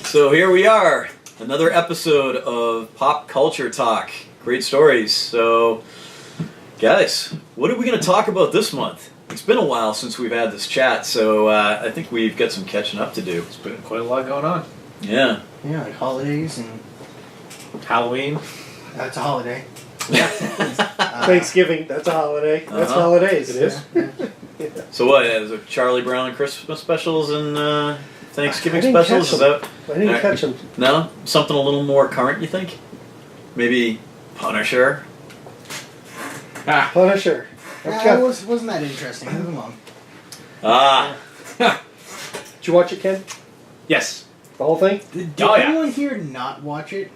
So here we are, another episode of Pop Culture Talk. Great stories. So, guys, what are we going to talk about this month? It's been a while since we've had this chat, so I think we've got some catching up to do. There's been quite a lot going on. Yeah. Yeah, like holidays and... Halloween. That's a holiday. Thanksgiving, that's a holiday. That's holidays. It is. Yeah. So what, is it Charlie Brown Christmas specials and Thanksgiving I didn't specials? catch Is that... I didn't catch them. No? Something a little more current, you think? Maybe Punisher? Punisher. Yeah, it wasn't that interesting. Move along. Did you watch it, Ken? Yes. The whole thing? Did Oh, yeah. anyone here not watch it?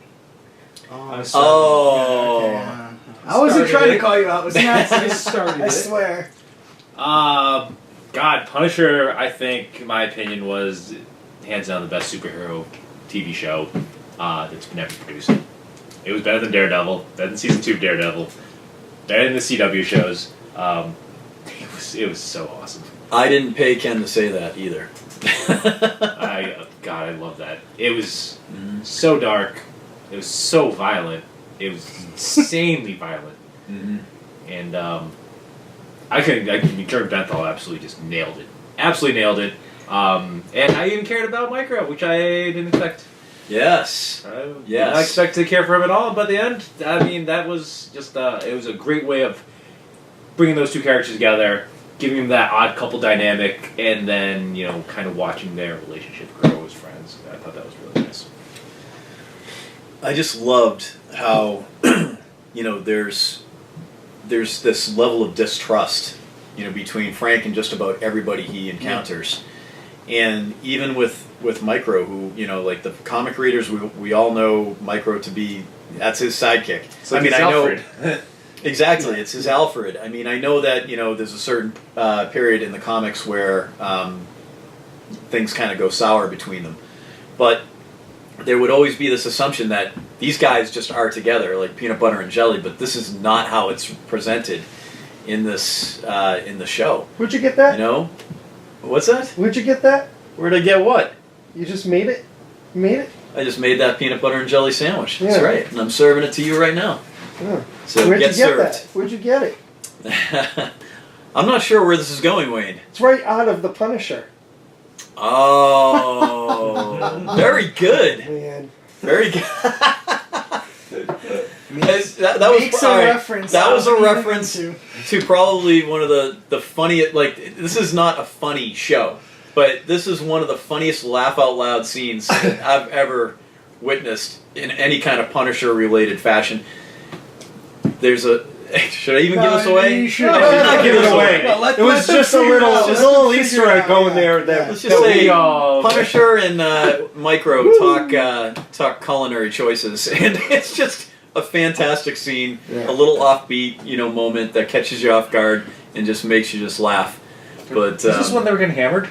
Oh. Okay, I wasn't trying to call you out. Was not. I started I it. swear. God, Punisher, I think, in my opinion, was hands down the best superhero TV show that's been ever produced. It was better than Daredevil, better than season 2 of Daredevil, better than the CW shows. It was so awesome. I didn't pay Ken to say that either. God, I love that. It was so dark. It was so violent. It was insanely violent. Mm-hmm. And Jeremy Benthal absolutely just nailed it. Absolutely nailed it. And I even cared about Micro, which I didn't expect. Yes. I did not expect to care for him at all, but at the end, I mean, that was just, it was a great way of bringing those two characters together, giving them that odd couple dynamic, and then, kind of watching their relationship grow as friends. I thought that was really nice. I just loved how, there's this level of distrust, between Frank and just about everybody he encounters. And even with Micro, who, like the comic readers, we all know Micro to be, that's his sidekick. It's like I know. Exactly, it's his Alfred. I mean, I know that, there's a certain period in the comics where things kind of go sour between them. But there would always be this assumption that these guys just are together, like peanut butter and jelly, but this is not how it's presented in this in the show. Where'd you get that? What's that? Where'd you get that? Where'd I get what? You just made it? You made it? I just made that peanut butter and jelly sandwich. Yeah. That's right. And I'm serving it to you right now. Yeah. So Where'd get you get served. that? Where'd you get it? I'm not sure where this is going, Wayne. It's right out of The Punisher. Oh, very good. Man. Very good. that was a reference. That was a even reference into. to probably one of the funniest. Like, this is not a funny show, but this is one of the funniest laugh out loud scenes that I've ever witnessed in any kind of Punisher related fashion. There's a. Should I even give this away? You should. No, not give it away. No, It was just a little Easter egg going there. That Let's just say all- Punisher and Micro talk culinary choices, and it's just a fantastic scene, Yeah. a little offbeat, moment that catches you off guard and just makes you just laugh. But Is this when they were getting hammered?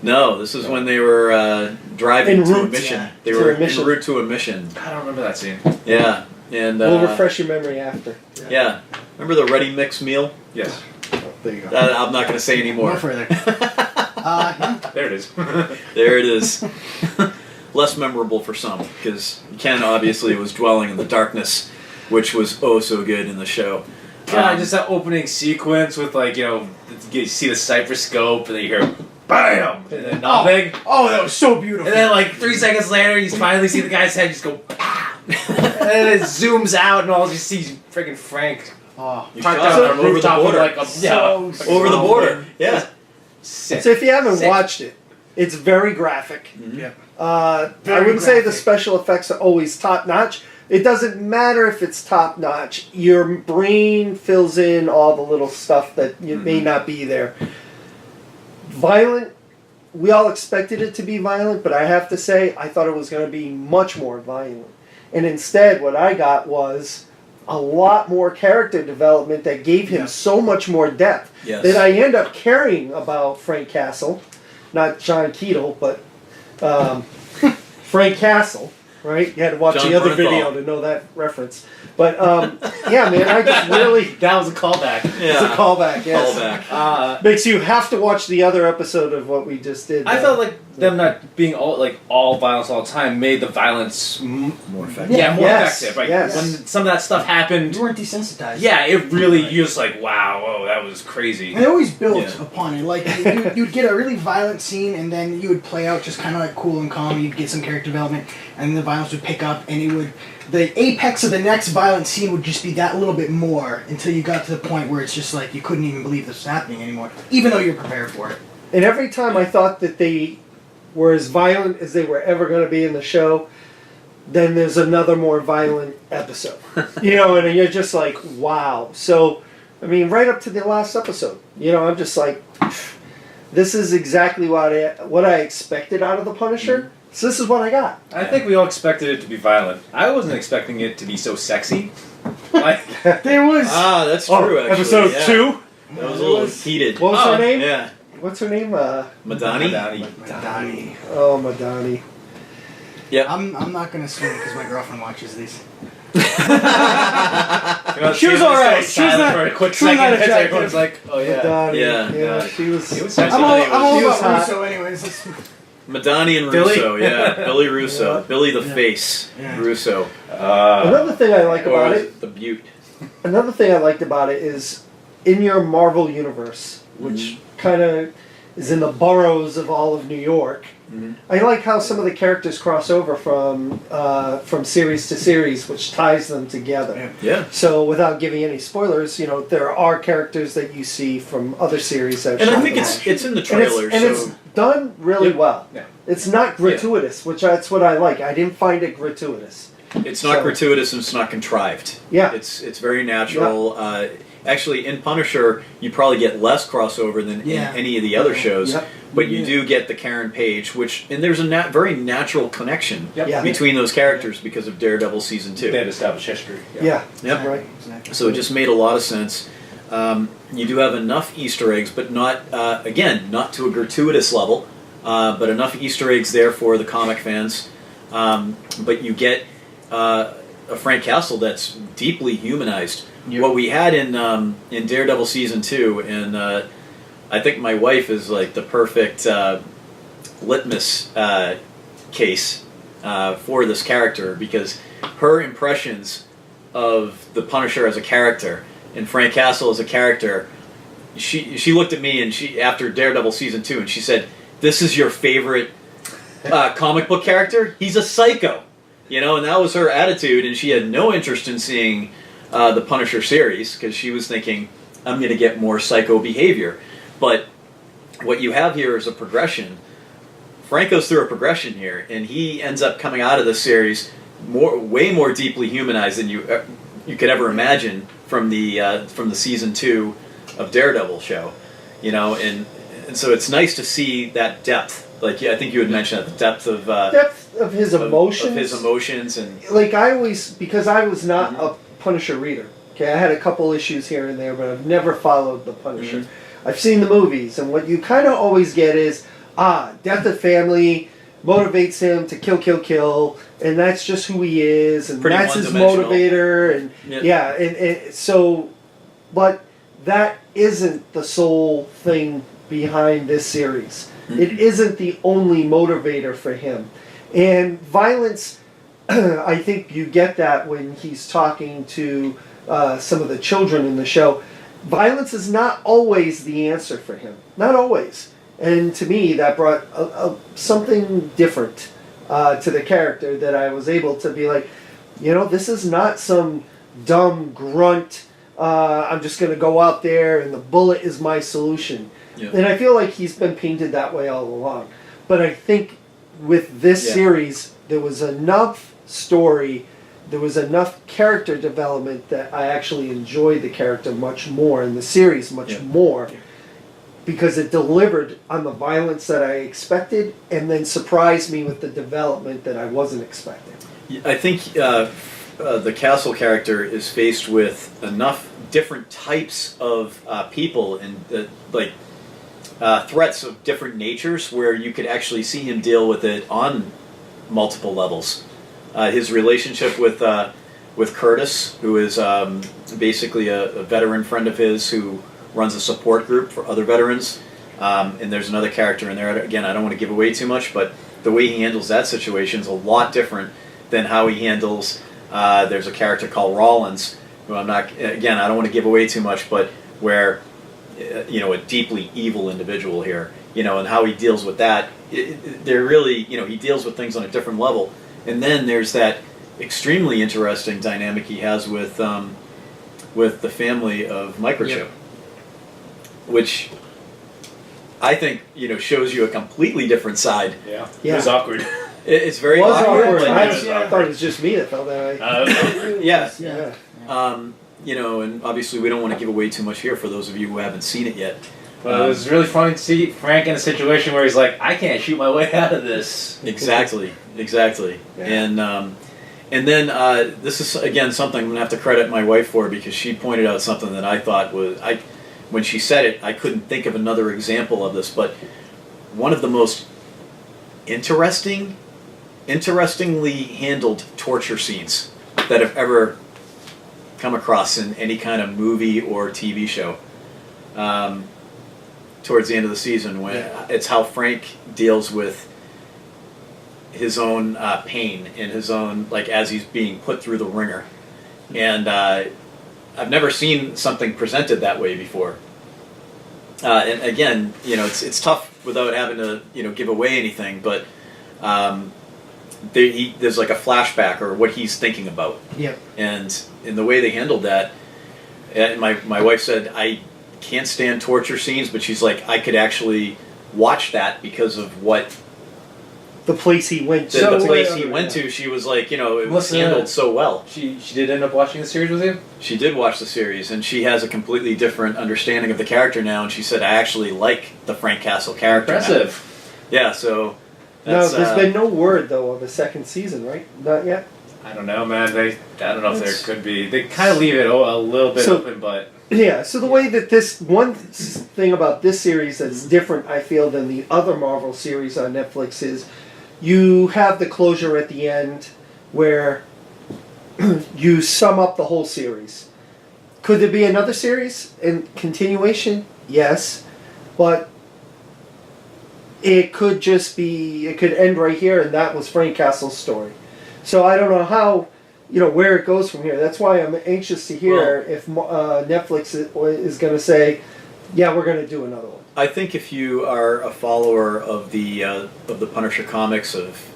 no, this is when they were driving En to a route, mission. yeah. They To were a mission. en route to a mission. I don't remember that scene. Yeah, and we'll refresh your memory after. yeah. Remember the ready mix meal? Yes. There you go. I'm not going to say No anymore. further. There it is. There it is. Less memorable for some, because Ken obviously was dwelling in the darkness, which was oh so good in the show. God, just that opening sequence with you see the Cypress scope and then you hear BAM! And then nothing. Oh, that was so beautiful. And then 3 seconds later you finally see the guy's head just go PAH! And then it zooms out and all you see is freaking Frank Oh, You parked shot out him on a over the rooftop with border. like a Over the border. Yeah. Sick. So if you haven't Sick. watched it, it's very graphic. yeah. I Very wouldn't say the graphic. special effects are always top notch. It doesn't matter if it's top notch. Your brain fills in all the little stuff that may not be there. Violent. We all expected it to be violent, but I have to say, I thought it was going to be much more violent. And instead, what I got was a lot more character development that gave him so much more depth Yes. that I end up caring about Frank Castle. Not John Keatle, but Frank Castle. right? You had to watch John the other Bernthal. video to know that reference. But yeah, man, I just really That was a callback. it's a callback. Yes. Callback. Makes you have to watch the other episode of what we just did. I felt like them not being all violence all the time made the violence More effective. more Yes, effective. Like yes. when some of that stuff happened, You weren't desensitized. yeah, it really you're just like, wow, whoa, that was crazy. And it always built Yeah. upon it. Like you'd get a really violent scene, and then you would play out just kind of like cool and calm. You'd get some character development, and the violence would pick up, and it would. The apex of the next violent scene would just be that little bit more until you got to the point where it's just like you couldn't even believe this was happening anymore, even though you're prepared for it. And every time I thought that they were as violent as they were ever going to be in the show, then there's another more violent episode. You know, and you're just like, wow. So, I mean, right up to the last episode, you know, I'm just like, this is exactly what I expected out of the Punisher. So this is what I got. I think we all expected it to be violent. I wasn't expecting it to be so sexy. Like, There was. That's true. Oh, Actually, episode yeah. 2. That was a little heated. What was her name? Yeah, What's her name? Madani. Madani. Oh, Madani. I'm not gonna swing because my girlfriend watches these. she was alright. She was not- for a quick she was second. not As attractive. everyone's like, oh yeah. Madani. Yeah. She was. It was I'm sexy. all, It I'm all She was about hot. Russo anyways. Madani and Billy? Russo. Yeah, Billy Russo. Yeah. Billy the Face. Yeah. Russo. Another thing I like Or about was it. the Butte. Another thing I liked about it is in your Marvel universe, which kind of is in the boroughs of all of New York. Mhm. I like how some of the characters cross over from series to series, which ties them together. Yeah. So, without giving any spoilers, you know there are characters that you see from other series that. And I show think them. it's in the and trailer. it's done really Yep. well. Yeah. It's not gratuitous, which that's what I like. I didn't find it gratuitous. It's not So- gratuitous and it's not contrived. Yeah. It's very natural. Actually, in Punisher, you probably get less crossover than Yeah. in any of the other shows. Yep. But you Yeah. do get the Karen Page, and there's a very natural connection Yep. Yeah. between those characters because of Daredevil season 2. They had established history. Yeah. Yep. Right. Exactly. So it just made a lot of sense. You do have enough Easter eggs, but not not to a gratuitous level, but enough Easter eggs there for the comic fans. But you get a Frank Castle that's deeply humanized. Yep. What we had in Daredevil season 2, and I think my wife is like the perfect litmus case for this character because her impressions of the Punisher as a character and Frank Castle as a character, she looked at me and she after Daredevil season 2 and she said, "This is your favorite comic book character? He's a psycho." You know, and that was her attitude, and she had no interest in seeing the Punisher series because she was thinking, I'm going to get more psycho behavior. But what you have here is a progression. Frank goes through a progression here, and he ends up coming out of this series way more deeply humanized than you could ever imagine from the season 2 of Daredevil show. You know, and so it's nice to see that depth. Like I think you had mentioned that the depth of His emotions. of his emotions, and Like I always, because I was not a Punisher reader. Okay, I had a couple issues here and there, but I've never followed the Punisher. I've seen the movies, and what you kind of always get is, death of family motivates him to kill, and that's just who he is, and Pretty that's his one-dimensional. motivator, and Yeah. and so, but that isn't the sole thing behind this series. It isn't the only motivator for him. And violence, I think you get that when he's talking to some of the children in the show. Violence is not always the answer for him. Not always. And to me, that brought something different to the character that I was able to be like, you know, this is not some dumb grunt, I'm just going to go out there and the bullet is my solution. Yeah. And I feel like he's been painted that way all along. But I think with this series, there was enough story, there was enough character development that I actually enjoyed the character much more, and the series much more, because it delivered on the violence that I expected and then surprised me with the development that I wasn't expecting. I think the Castle character is faced with enough different types of people and threats of different natures where you could actually see him deal with it on multiple levels. his relationship with Curtis, who is basically a veteran friend of his who runs a support group for other veterans. And there's another character in there. Again, I don't want to give away too much, but the way he handles that situation is a lot different than how he handles. There's a character called Rollins, who I don't want to give away too much, but where a deeply evil individual here, and how he deals with that. They're really, he deals with things on a different level. And then there's that extremely interesting dynamic he has with the family of Microchip, which I think shows you a completely different side. Yeah. It was awkward. It's very awkward. I thought it was just me that felt that way. Yeah. And obviously we don't want to give away too much here for those of you who haven't seen it yet. But it was really funny to see Frank in a situation where he's like, I can't shoot my way out of this. Exactly. Yeah. And then this is, again, something I'm going to have to credit my wife for, because she pointed out something that I thought was, when she said it, I couldn't think of another example of this, but one of the most interestingly handled torture scenes that I've ever come across in any kind of movie or TV show. Towards the end of the season, when it's how Frank deals with his own pain and his own, as he's being put through the ringer. And I've never seen something presented that way before. And again, it's tough without having to, give away anything, but there's like a flashback or what he's thinking about. Yep. And in the way they handled that, my wife said, I can't stand torture scenes, but she's like, I could actually watch that because of what the place he went to. The place he went to, she was like, it was handled so well. She did end up watching the series with you? She did watch the series, and she has a completely different understanding of the character now, and she said, I actually like the Frank Castle character Impressive. now. Yeah, so... No, there's been no word, though, of a second season, right? Not yet? I don't know, man. I don't know if there could be. They kind of leave it a little bit open, but... Yeah, so the way that this... One thing about this series that's different, I feel, than the other Marvel series on Netflix is you have the closure at the end where you sum up the whole series. Could there be another series in continuation? Yes. But it could just be... It could end right here, and that was Frank Castle's story. So I don't know how... where it goes from here. That's why I'm anxious to hear if Netflix is going to say, yeah, we're going to do another one. I think if you are a follower of the Punisher comics of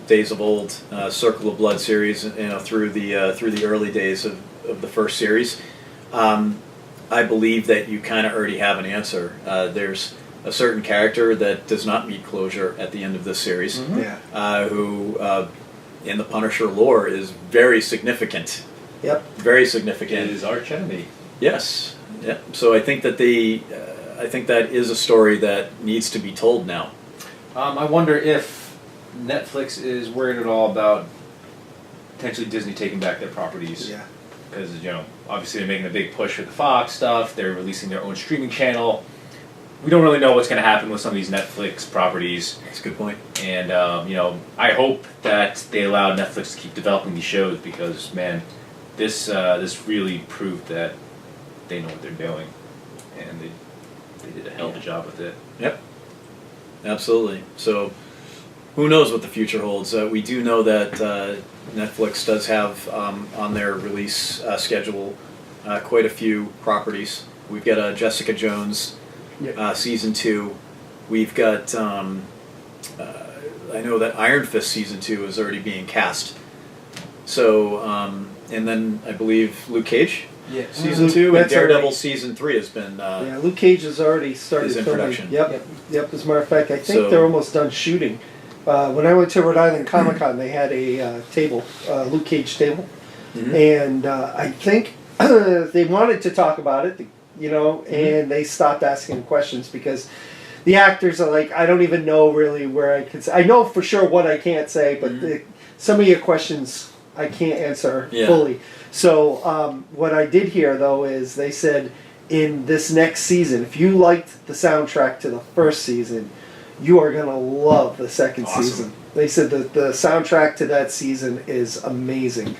Days of Old, Circle of Blood series, through the early days of the first series, I believe that you kind of already have an answer. There's a certain character that does not meet closure at the end of this series, who in the Punisher lore is very significant. Yep. Very significant. His arch enemy. Yes. Yep. So I think that I think that is a story that needs to be told now. I wonder if Netflix is worried at all about potentially Disney taking back their properties. Yeah. Because, obviously they're making a big push with the Fox stuff. They're releasing their own streaming channel. We don't really know what's going to happen with some of these Netflix properties. That's a good point. And, I hope that they allow Netflix to keep developing these shows because, man, this really proved that they know what they're doing. And they did a hell of a job with it. Yep. Absolutely. So, who knows what the future holds? We do know that Netflix does have on their release schedule quite a few properties. We've got Jessica Jones season 2. We've got I know that Iron Fist season 2 is already being cast. So and then I believe Luke Cage season 2 and Daredevil season 3 has been Luke Cage has already started in filming. production. Yep. As a matter of fact, I think they're almost done shooting. When I went to Rhode Island Comic Con, they had a table, Luke Cage table, and I think they wanted to talk about it, and they stopped asking questions because the actors are like, I don't even know really where I could say. I know for sure what I can't say, but some of your questions I can't answer fully. So what I did hear, though, is they said in this next season, if you liked the soundtrack to the first season, you are going to love the second season. They said that the soundtrack to that season is amazing.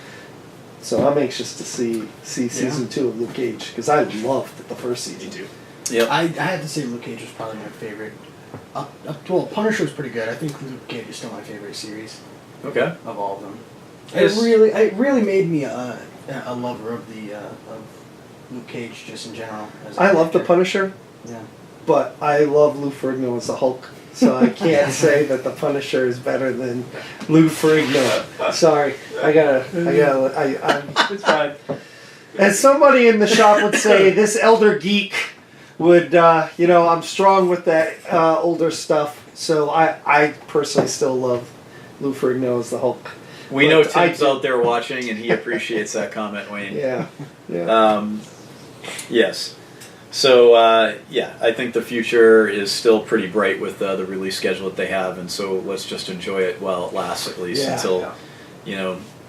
So I'm anxious to see season 2 of Luke Cage because I loved the first season. too. Yep. I have to say Luke Cage was probably my favorite. Well, Punisher was pretty good. I think Luke Cage is still my favorite series Okay. of all of them. Yes. It really made me a lover of the of Luke Cage just in general. I love the Punisher, Yeah. but I love Lou Ferrigno as the Hulk. So I can't say that the Punisher is better than Lou Ferrigno. Sorry, It's fine. as somebody in the shop would say, this elder geek would, I'm strong with that older stuff. So I personally still love Lou Ferrigno as the Hulk. We But know I Tim's do- out there watching, and he appreciates that comment, Wayne. Yeah. Yes. So, I think the future is still pretty bright with the release schedule that they have, and so let's just enjoy it while it lasts, at least, until,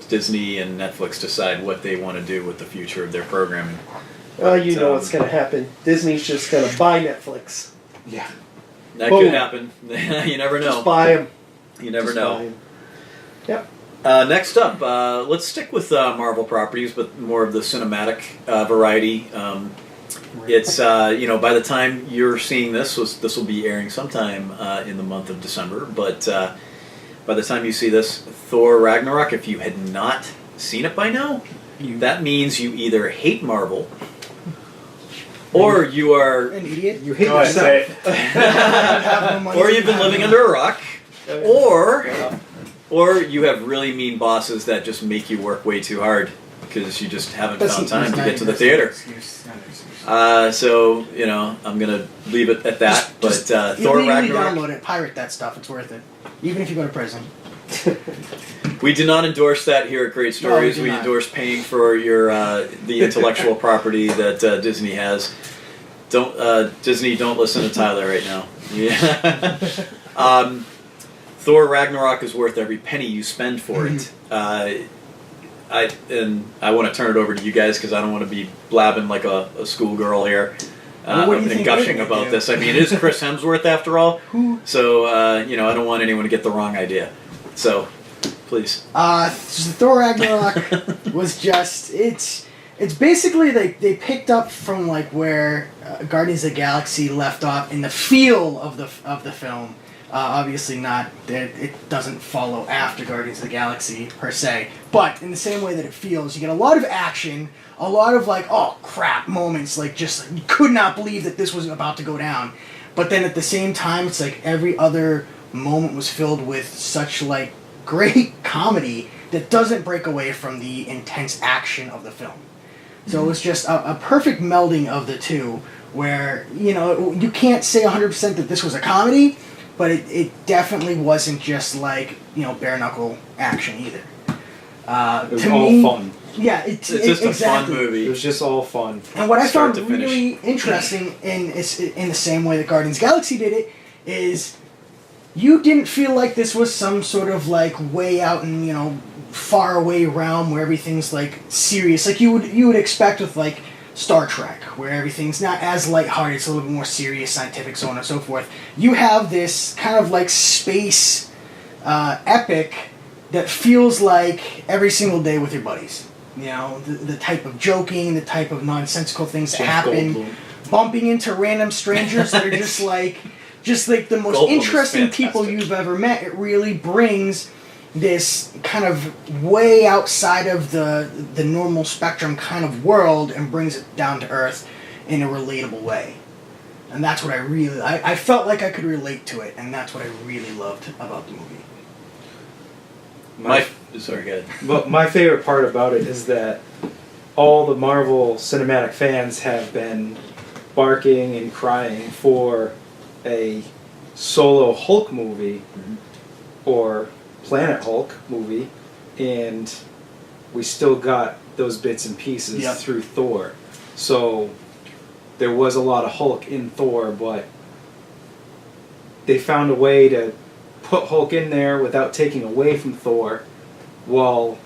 Disney and Netflix decide what they want to do with the future of their programming. Well, you know what's going to happen. Disney's just going to buy Netflix. Yeah. That Boom. could happen. You never know. Just buy them. You never know. Yep. Next up, let's stick with Marvel properties, but more of the cinematic variety. It's by the time you're seeing this will be airing sometime in the month of December. But by the time you see this, Thor Ragnarok, if you had not seen it by now, that means you either hate Marvel or you are, An idiot. You hate Go ahead, say yourself. it. Have no money. or you've been living under a rock, or you have really mean bosses that just make you work way too hard because you just haven't found time to get to the theater. So, I'm going to leave it at that. But Thor illegally Ragnarok, download it, pirate that stuff. It's worth it, even if you go to prison. we do not endorse that here at Great Stories. do We not. endorse paying for your the intellectual property that Disney has. Disney, don't listen to Tyler right now. Yeah. Thor Ragnarok is worth every penny you spend for it. I want to turn it over to you guys because I don't want to be blabbing like a schoolgirl here Well, what do you and think gushing we're gonna about do? this. I mean, it is Chris Hemsworth after all, Who? so I don't want anyone to get the wrong idea. So, please. Thor Ragnarok was just it's basically they picked up from like where Guardians of the Galaxy left off in the feel of the film. Obviously not that it doesn't follow after Guardians of the Galaxy per se, but in the same way that it feels, you get a lot of action, a lot of like oh crap moments, like just you could not believe that this was about to go down, but then at the same time it's like every other moment was filled with such like great comedy that doesn't break away from the intense action of the film. So it was just a perfect melding of the two where you can't say 100% that this was a comedy, but it definitely wasn't just like bare knuckle action either. It was to all me, fun. Yeah, It's just exactly. a fun movie. It was just all fun. And what I Start found to finish. really interesting in the same way that Guardians of the Galaxy did it is you didn't feel like this was some sort of like way out in far away realm where everything's like serious like you would expect with like Star Trek, where everything's not as lighthearted, it's a little bit more serious, scientific, so on and so forth. You have this kind of like space epic that feels like every single day with your buddies. The type of joking, the type of nonsensical things that Jeff happen, Goldblum. bumping into random strangers that are just like the most Goldblum is interesting people fantastic. you've ever met. It really brings this kind of way outside of the normal spectrum kind of world and brings it down to earth in a relatable way. And that's what I felt like I could relate to it, and that's what I really loved about the movie. Sorry, go ahead. But my favorite part about it is that all the Marvel Cinematic fans have been barking and crying for a solo Hulk movie or Planet Hulk movie, and we still got those bits and pieces Yep. through Thor. So there was a lot of Hulk in Thor, but they found a way to put Hulk in there without taking away from Thor, while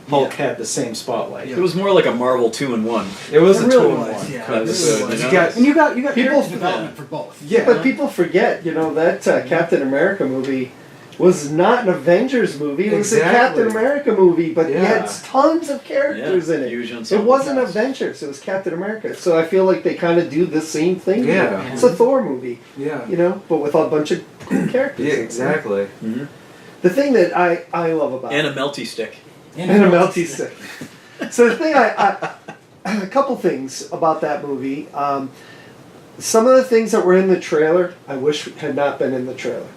Hulk had the same spotlight. It was more like a Marvel 2-in-1. It was It a really 2-in-1. was, yeah. Because, It really was. you know, got- And you got People- character development for both. Yeah, but people forget, that Captain America movie was not an Avengers movie. It was a Exactly. Captain America movie, but Yeah. it had tons of characters in it. huge It ensemble wasn't cast. Avengers. It was Captain America. So I feel like they kind of do the same thing. here. Yeah. It's a Thor movie, Yeah. you know, but with a bunch of cool characters. Yeah, exactly. Mhm. The thing that I love about And a melty stick. and a melty stick. So the thing a couple things about that movie. Some of the things that were in the trailer, I wish had not been in the trailer.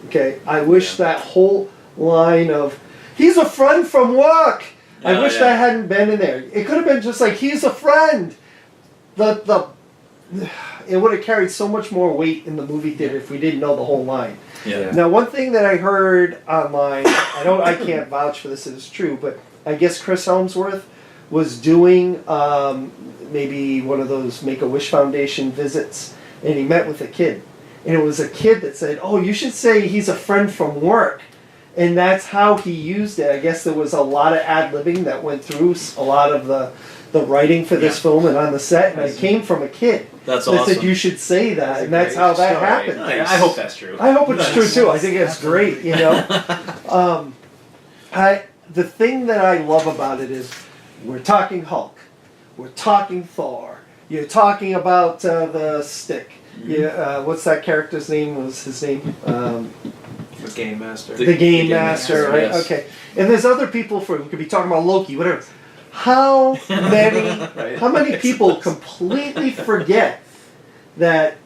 Okay, I wish that whole line of "he's a friend from work." I Oh, wish yeah. that hadn't been in there. It could have been just like "he's a friend." It would have carried so much more weight in the movie theater if we didn't know the whole line. Yeah. Now, one thing that I heard online, I can't vouch for this if it's true, but I guess Chris Helmsworth was doing maybe one of those Make-A-Wish Foundation visits, and he met with a kid. And it was a kid that said, "Oh, you should say he's a friend from work." And that's how he used it. I guess there was a lot of ad-libbing that went through a lot of the writing for this film and on the set, and it came from a kid. That's That awesome. said, you should say that, That's a and that's great how that story. happened. Nice. I hope that's true. I hope it's Nice. true too. I think it's great. You know, the thing that I love about it is we're talking Hulk, we're talking Thor. You're talking about the stick. Yeah, what's that character's name? What was his name? The Game Master. The Game Game Master, Master, right? yes. Okay. And there's other people we could be talking about Loki, whatever. How many Right. how many people completely forget that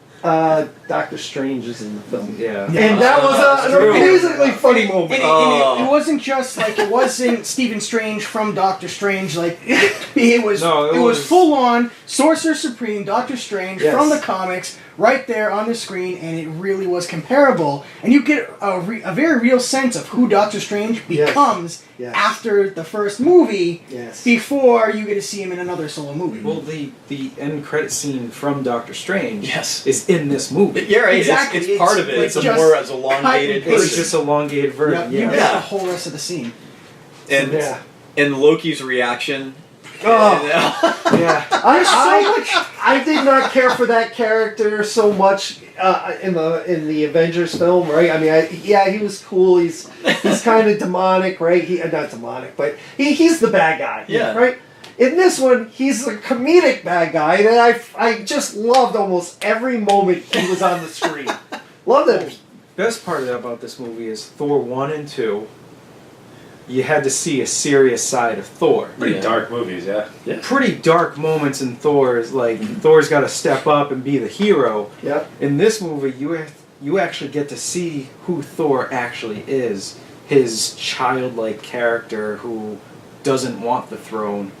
Doctor Strange is in the film? Yeah. And that was an True. amazingly funny And moment. it wasn't just like it wasn't Stephen Strange from Doctor Strange. Like it was, No, it it was was- full on Sorcerer Supreme, Doctor Strange Yes. from the comics, right there on the screen, and it really was comparable. And you get a very real sense of who Doctor Strange Yes. becomes Yes. after the first movie, Yes. before you get to see him in another solo movie. Well, the end credit scene from Doctor Strange Yes. is in this movie. Yeah, right. Exactly. It's part of it. It's It's a just more as elongated cut- It's version. just a elongated version. you Yeah. get Yeah. the whole rest of the scene. And Yeah. and Loki's reaction. Oh. Yeah. I did not care for that character so much in the Avengers film, right? I mean, he was cool. He's kind of demonic, right? Not demonic, but he's the bad guy, Yeah. right? In this one, he's a comedic bad guy that I just loved almost every moment he was on the screen. Loved it. Best part about this movie is Thor 1 and 2. You had to see a serious side of Thor. Pretty Yeah. dark movies, yeah. Pretty dark moments in Thor's, like Thor's got to step up and be the hero. Yeah. In this movie, you actually get to see who Thor actually is. His childlike character who doesn't want the throne,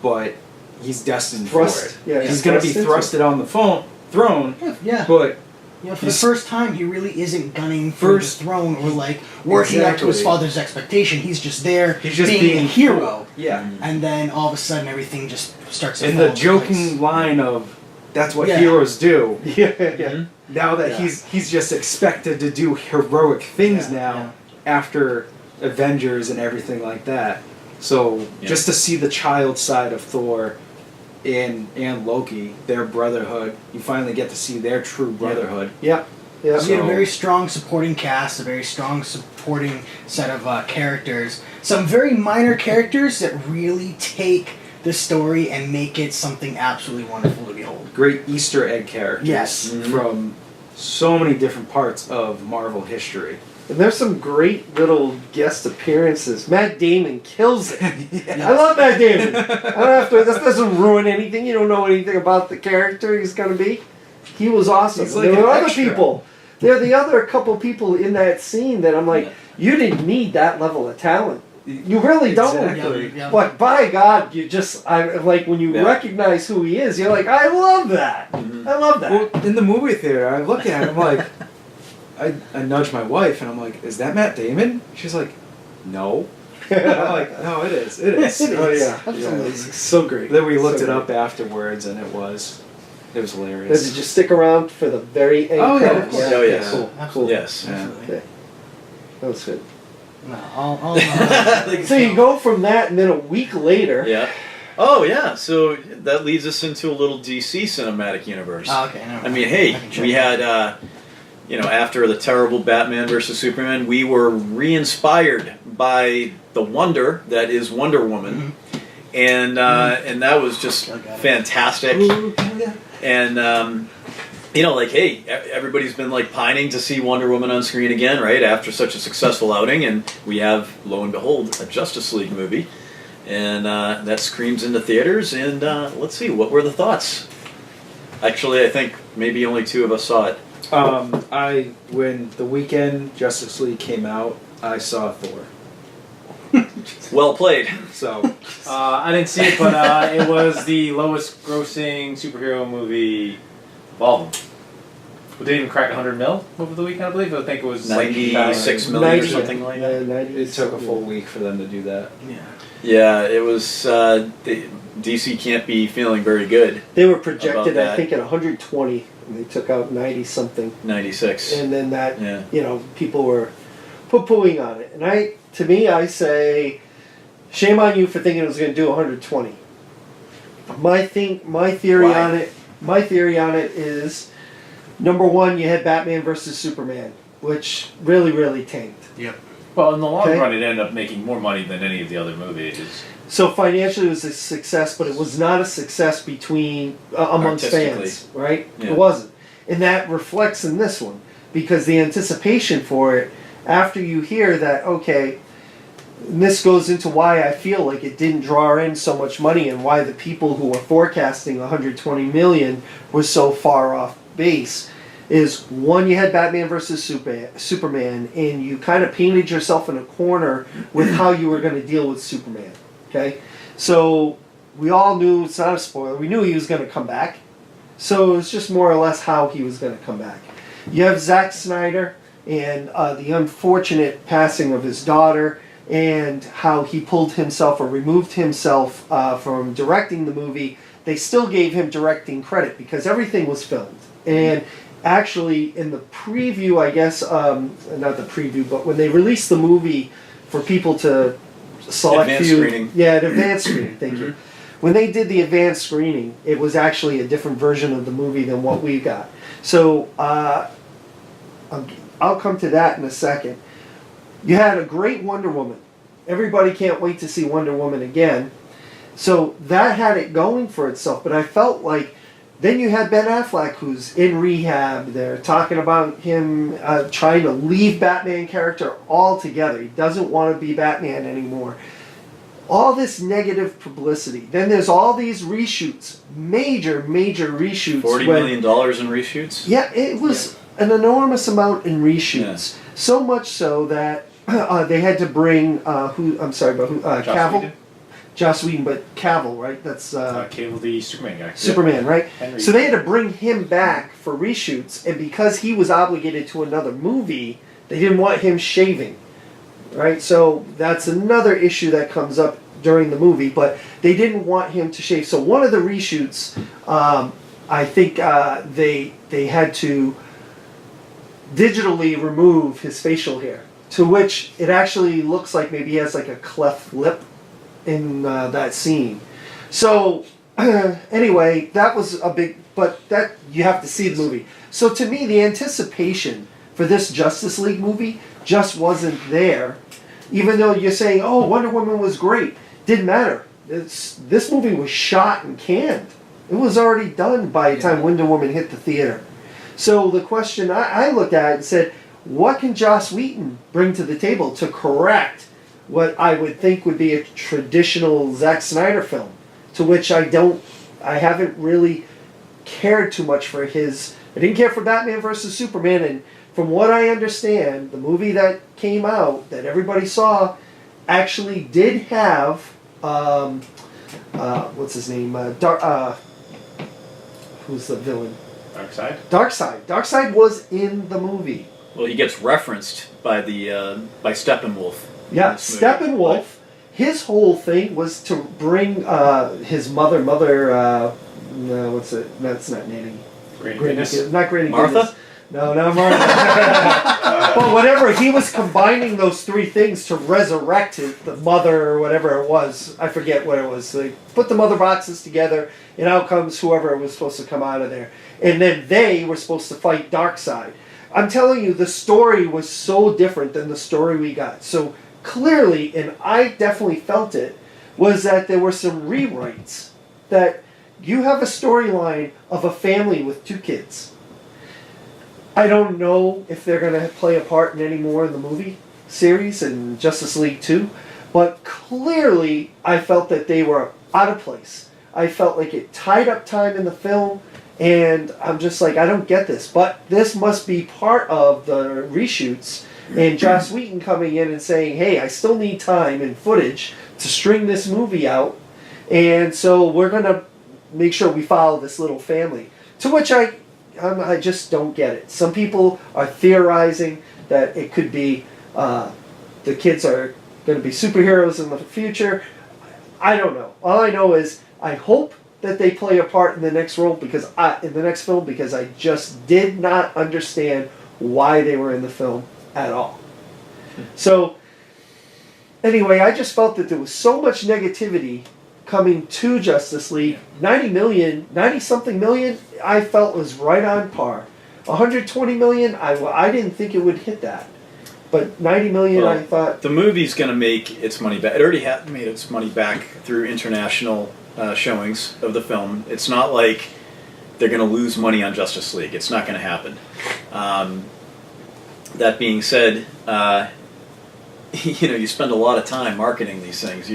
but he's destined for it. Yeah, He's going to be thrusted on the throne, Yeah. but You know, for the He's- first time, he really isn't gunning for First- the throne or like working up to his Exactly. father's expectation. He's just there, he's just being a hero. Yeah. And then all of a sudden, everything just starts to And fall the into joking place. line of "That's what Yeah. heroes do." Yeah. Mhm. Now that Yeah. he's just expected to do heroic things Yeah, now after Avengers and everything like that. So Yeah. just to see the child side of Thor and Loki, their brotherhood, you finally get to see their true brotherhood. Yeah. Yeah. So we had a So- very strong supporting cast, a very strong supporting set of characters. Some very minor characters that really take the story and make it something absolutely wonderful to behold. Great Easter egg characters Yes. Mhm. from so many different parts of Marvel history. And there's some great little guest appearances. Matt Damon kills it. I love Matt Damon. I don't have to. This doesn't ruin anything. You don't know anything about the character he's going to be. He was awesome. He's like There were an other extra. people. There are the other couple people in that scene that I'm like, Yeah. you didn't need that level of talent. You really don't. Exactly. Yeah. But by God, you just like when you Yeah. recognize who he is, you're like, I love that. Mhm. I love that. Well, in the movie theater, I look at it, I'm like, I nudge my wife, and I'm like, is that Matt Damon? She's like, no. I'm like, no, it is. It is. It Oh is. yeah, Absolutely. it's so great. Then we looked So it up great. afterwards, and it was Did hilarious. you stick around for the very end? Oh, yeah, credits? of course. Oh, yes. Cool. Absolutely. Yes. Yeah. Okay. That was good. No, all So you go from that, and then a week later, Yeah. Oh yeah. So that leads us into a little DC cinematic universe. Oh, okay. Never I mind. mean, hey, I can check we that. had after the terrible Batman versus Superman, we were re-inspired by the wonder that is Wonder Woman, and that was just fantastic. And hey, everybody's been like pining to see Wonder Woman on screen again, right? After such a successful outing, and we have, lo and behold, a Justice League movie, and that screams into theaters. And let's see, what were the thoughts? Actually, I think maybe only two of us saw it. When the weekend Justice League came out, I saw Thor. Well played. So, I didn't see it, but it was the lowest grossing superhero movie of all of them. It didn't even crack 100 mil over the weekend, I believe. I think it was 96 million or something like that. It took a full week for them to do that. Yeah, it was. DC can't be feeling very good. They were projected, I think, at 120, and they took out 90 something. 96. And then that, people were poo-pooing on it. And I say, shame on you for thinking it was going to do 120. My theory on it is, number one, you had Batman versus Superman, which really, really tanked. Yep. Well, in the long run, it ended up making more money than any of the other movies. So financially, it was a success, but it was not a success amongst fans, right? Yeah. It wasn't, and that reflects in this one because the anticipation for it. After you hear that, okay, and this goes into why I feel like it didn't draw in so much money and why the people who were forecasting 120 million were so far off base. Is one, you had Batman versus Superman, and you kind of painted yourself in a corner with how you were going to deal with Superman. Okay, so we all knew, it's not a spoiler, we knew he was going to come back. So it was just more or less how he was going to come back. You have Zack Snyder and the unfortunate passing of his daughter and how he pulled himself or removed himself from directing the movie. They still gave him directing credit because everything was filmed. And actually, in the preview, I guess, not the preview, but when they released the movie for people to select advanced screening. Yeah, advanced screening, thank you. When they did the advanced screening, it was actually a different version of the movie than what we got. So, I'll come to that in a second. You had a great Wonder Woman. Everybody can't wait to see Wonder Woman again. So that had it going for itself, but I felt like then you had Ben Affleck, who's in rehab. They're talking about him trying to leave Batman character altogether. He doesn't want to be Batman anymore. All this negative publicity. Then there's all these reshoots, major reshoots. $40 million in reshoots? Yeah, it was an enormous amount in reshoots. Yeah. So much so that they had to bring Cavill. Joss Whedon, but Cavill, right? That's Cavill, the Superman guy. Superman, right? Henry. So they had to bring him back for reshoots, and because he was obligated to another movie, they didn't want him shaving, right? So that's another issue that comes up during the movie, but they didn't want him to shave. So one of the reshoots, I think they had to digitally remove his facial hair, to which it actually looks like maybe he has like a cleft lip in that scene. So anyway, that was a big, but that you have to see the movie. So to me, the anticipation for this Justice League movie just wasn't there. Even though you're saying, oh, Wonder Woman was great. Didn't matter. This movie was shot and canned. It was already done by the time Wonder Woman hit the theater. So the question I looked at and said, what can Joss Whedon bring to the table to correct what I would think would be a traditional Zack Snyder film, to which I haven't really cared too much for his. I didn't care for Batman versus Superman, and from what I understand, the movie that came out that everybody saw actually did have what's his name? Who's the villain? Darkseid. Darkseid was in the movie. Well, he gets referenced by Steppenwolf. Yeah, Steppenwolf, his whole thing was to bring his mother, what's it? That's not Nanny. Not Granny Martha? Guinness. No, not Martha. But whatever, he was combining those three things to resurrect the mother or whatever it was. I forget what it was. They put the mother boxes together, and out comes whoever was supposed to come out of there. And then they were supposed to fight Darkseid. I'm telling you, the story was so different than the story we got. So clearly, and I definitely felt it, was that there were some rewrites. That you have a storyline of a family with 2 kids. I don't know if they're going to play a part in any more in the movie series and Justice League 2, but clearly I felt that they were out of place. I felt like it tied up time in the film, and I'm just like, I don't get this. But this must be part of the reshoots, and Joss Whedon coming in and saying, hey, I still need time and footage to string this movie out, and so we're going to make sure we follow this little family. To which I just don't get it. Some people are theorizing that it could be the kids are going to be superheroes in the future. I don't know. All I know is I hope that they play a part in the next film because I just did not understand why they were in the film at all. So anyway, I just felt that there was so much negativity coming to Justice League. 90-something million, I felt was right on par. 120 million, I didn't think it would hit that. But 90 million, Well, I thought... The movie's going to make its money back. It already made its money back through international showings of the film. It's not like they're going to lose money on Justice League. It's not going to happen. That being said, you spend a lot of time marketing these things.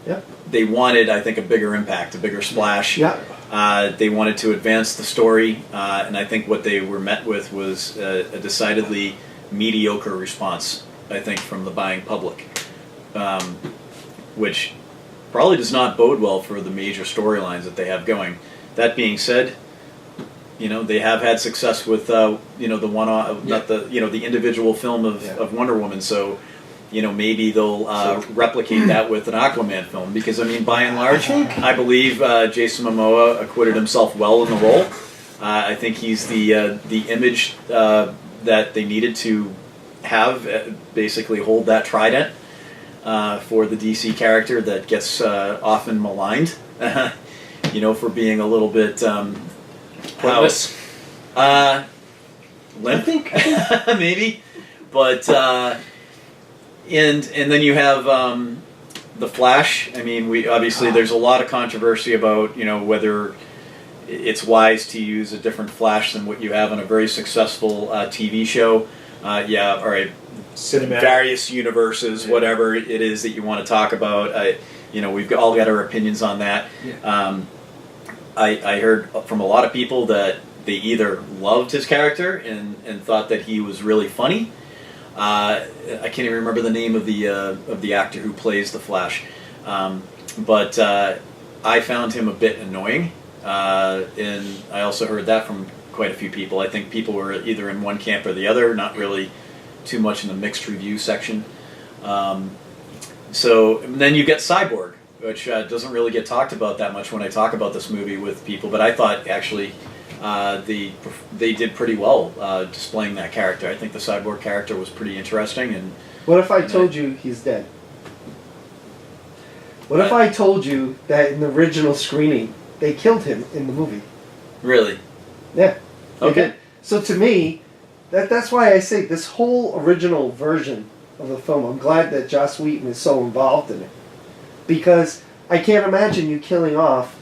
Yep. They wanted, I think, a bigger impact, a bigger splash. Yeah. They wanted to advance the story, and I think what they were met with was a decidedly mediocre response, I think, from the buying public, which probably does not bode well for the major storylines that they have going. That being said, they have had success with the the individual film of Wonder Woman, so maybe they'll replicate that with an Aquaman film, because by and large, I believe Jason Momoa acquitted himself well in the role. I think he's the image that they needed to have, basically hold that trident for the DC character that gets often maligned, for being a little bit Pointless. limp, maybe, but. And then you have the Flash. There's a lot of controversy about whether it's wise to use a different Flash than what you have on a very successful TV show. All right, Cinematic. Various universes, whatever it is that you want to talk about. We've all got our opinions on that. Yeah. I heard from a lot of people that they either loved his character and thought that he was really funny. I can't even remember the name of the actor who plays the Flash, but I found him a bit annoying, and I also heard that from quite a few people. I think people were either in one camp or the other, not really too much in the mixed review section. So then you get Cyborg, which doesn't really get talked about that much when I talk about this movie with people, but I thought actually they did pretty well displaying that character. I think the Cyborg character was pretty interesting. And what if I told you he's dead? What if I told you that in the original screening they killed him in the movie? Really? Yeah. they Okay. did. So to me, that's why I say this whole original version of the film, I'm glad that Joss Whedon is so involved in it. Because I can't imagine you killing off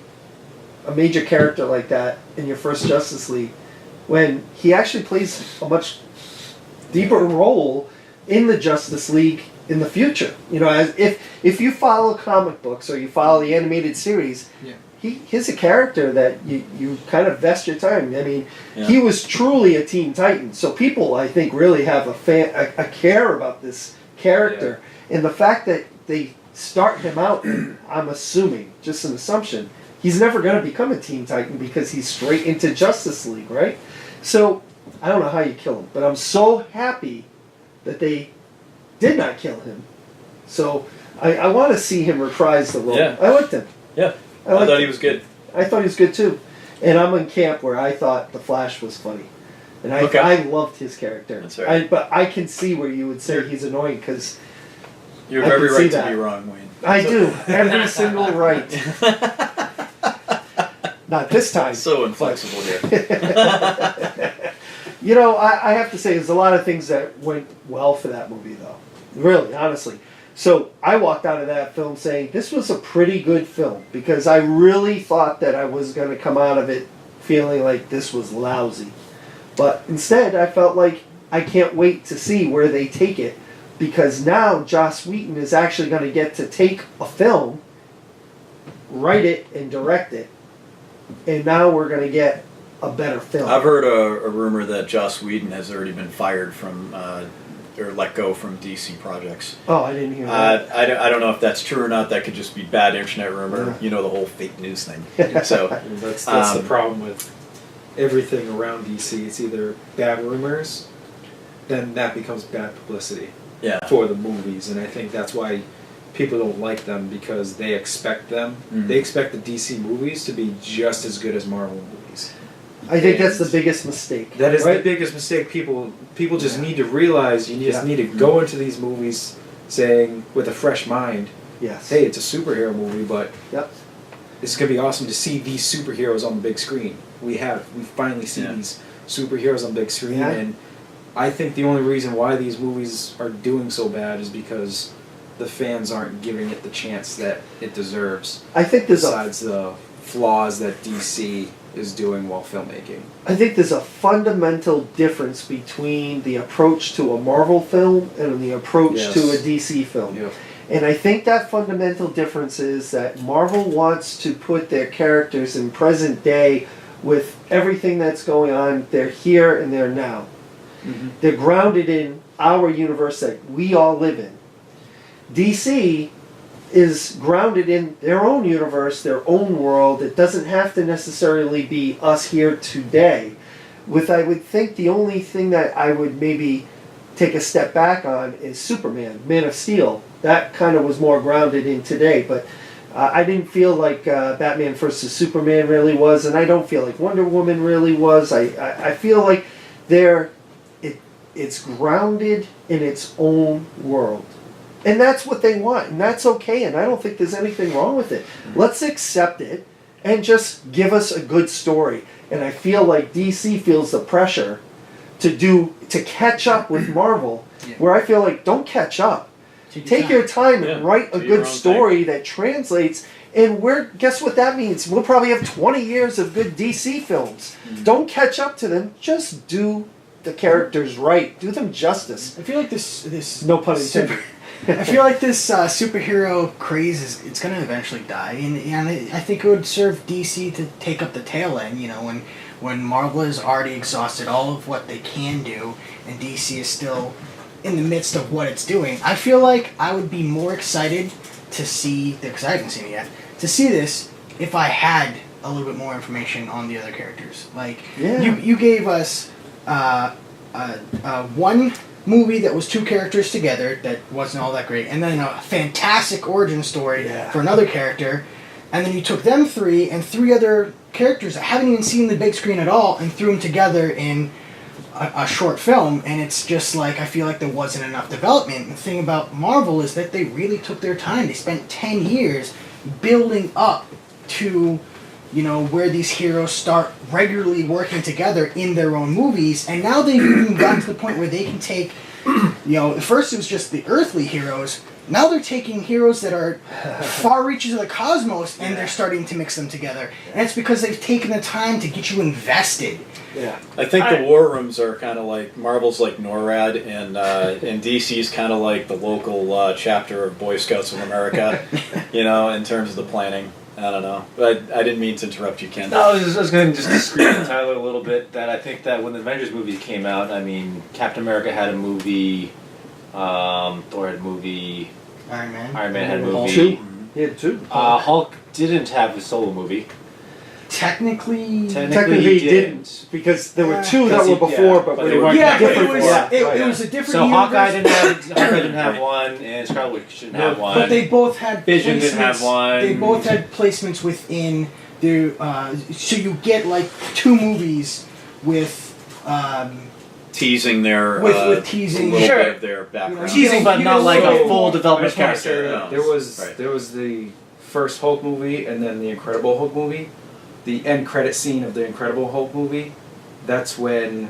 a major character like that in your first Justice League when he actually plays a much deeper role in the Justice League in the future. As if you follow comic books or you follow the animated series, he's a character that you kind of vest your time. He was truly a Teen Titan. So people, I think, really have a care about this character. Yeah. And the fact that they start him out, I'm assuming, just an assumption, he's never going to become a Teen Titan because he's straight into Justice League, right? So, I don't know how you kill him, but I'm so happy that they did not kill him. So, I want to see him reprise the role. Yeah. I liked him. Yeah. I thought he was good. I thought he was good too. And I'm in camp where I thought the Flash was funny. And I loved his character. That's right. But I can see where you would say he's annoying because You have every right to that. be wrong, Wayne. I do. Every single right. Not this time. So inflexible here. You know, I have to say, there's a lot of things that went well for that movie, though. Really, honestly. So I walked out of that film saying, this was a pretty good film, because I really thought that I was going to come out of it feeling like this was lousy. But instead, I felt like I can't wait to see where they take it, because now Joss Whedon is actually going to get to take a film, write it, and direct it. And now we're going to get a better film. I've heard a rumor that Joss Whedon has already been fired from, or let go from DC projects. Oh, I didn't hear that. I don't know if that's true or not. That could just be bad internet rumor. Yeah. You know, the whole fake news thing. So That's the problem with everything around DC. It's either bad rumors, then that becomes bad publicity yeah. for the movies, and I think that's why people don't like them, because they expect them. Mhm. They expect the DC movies to be just as good as Marvel movies. I think that's the biggest mistake. That is right? the biggest mistake. People just need to realize you just Yeah. need to go into these movies saying with a fresh mind, Yes. hey, it's a superhero movie, but Yep. it's gonna be awesome to see these superheroes on the big screen. We finally see Yeah. these superheroes on the big screen, Yeah. and I think the only reason why these movies are doing so bad is because the fans aren't giving it the chance that it deserves. I think there's Besides the flaws that DC is doing while filmmaking. a fundamental difference between the approach to a Marvel film and the approach Yes. to a DC film. Yeah. And I think that fundamental difference is that Marvel wants to put their characters in present day with everything that's going on. They're here and they're now. Mm-hmm. They're grounded in our universe that we all live in. DC is grounded in their own universe, their own world. It doesn't have to necessarily be us here today. I would think the only thing that I would maybe take a step back on is Superman, Man of Steel. That kind of was more grounded in today, but I didn't feel like Batman vs. Superman really was, and I don't feel like Wonder Woman really was. I feel like it's grounded in its own world. And that's what they want, and that's okay, and I don't think there's anything wrong with it. Let's accept it and just give us a good story. And I feel like DC feels the pressure to catch up with Marvel, Yeah. where I feel like, don't catch up. Take your time and write a do your good own story that translates. And guess what that means? We'll probably have 20 years of good DC films. Don't catch up to them. Just do the characters right. Do them justice. I feel like this No pun intended. I feel like this superhero craze it's going to eventually die, and I think it would serve DC to take up the tail end. You know, when Marvel has already exhausted all of what they can do, and DC is still in the midst of what it's doing. I feel like I would be more excited to see, because I haven't seen it yet, to see this if I had a little bit more information on the other characters. Like Yeah. you gave us one movie that was two characters together that wasn't all that great, and then a fantastic origin story Yeah. for another character, and then you took them three and three other characters that haven't even seen the big screen at all and threw them together in a short film, and it's just like, I feel like there wasn't enough development. The thing about Marvel is that they really took their time. They spent 10 years building up to, you know, where these heroes start regularly working together in their own movies, and now they've even gotten to the point where they can take, you know, at first it was just the earthly heroes, now they're taking heroes that are far reaches of the cosmos, and they're starting to mix them together. And it's because they've taken the time to get you invested. Yeah. I think the war rooms are kind of like Marvel's like NORAD, and DC's kind of like the local chapter of Boy Scouts of America, you know, in terms of the planning. I don't know, but I didn't mean to interrupt you, Ken. No, I was going to just disagree with Tyler a little bit. That I think that when the Avengers movie came out, I mean, Captain America had a movie, Thor had a movie, Iron Man. Iron Man had a movie. Two. He had two. Hulk didn't have a solo movie. Technically Technically he didn't, because there were two that Because were he- before, yeah, but but they they were weren't yeah, but different. it was, Yeah, it, right. it was a different So universe. Hawkeye didn't have one, and Scarlet Witch didn't have one. But they both had Vision didn't have placements- one. They both had placements within their. So you get like two movies with. Teasing their With teasing. a little Sure. bit of their background. Teasing, but not like a full I development just want to say character. that No. there was the first Hulk movie and then the Incredible Hulk movie. The end credit scene of the Incredible Hulk movie, that's when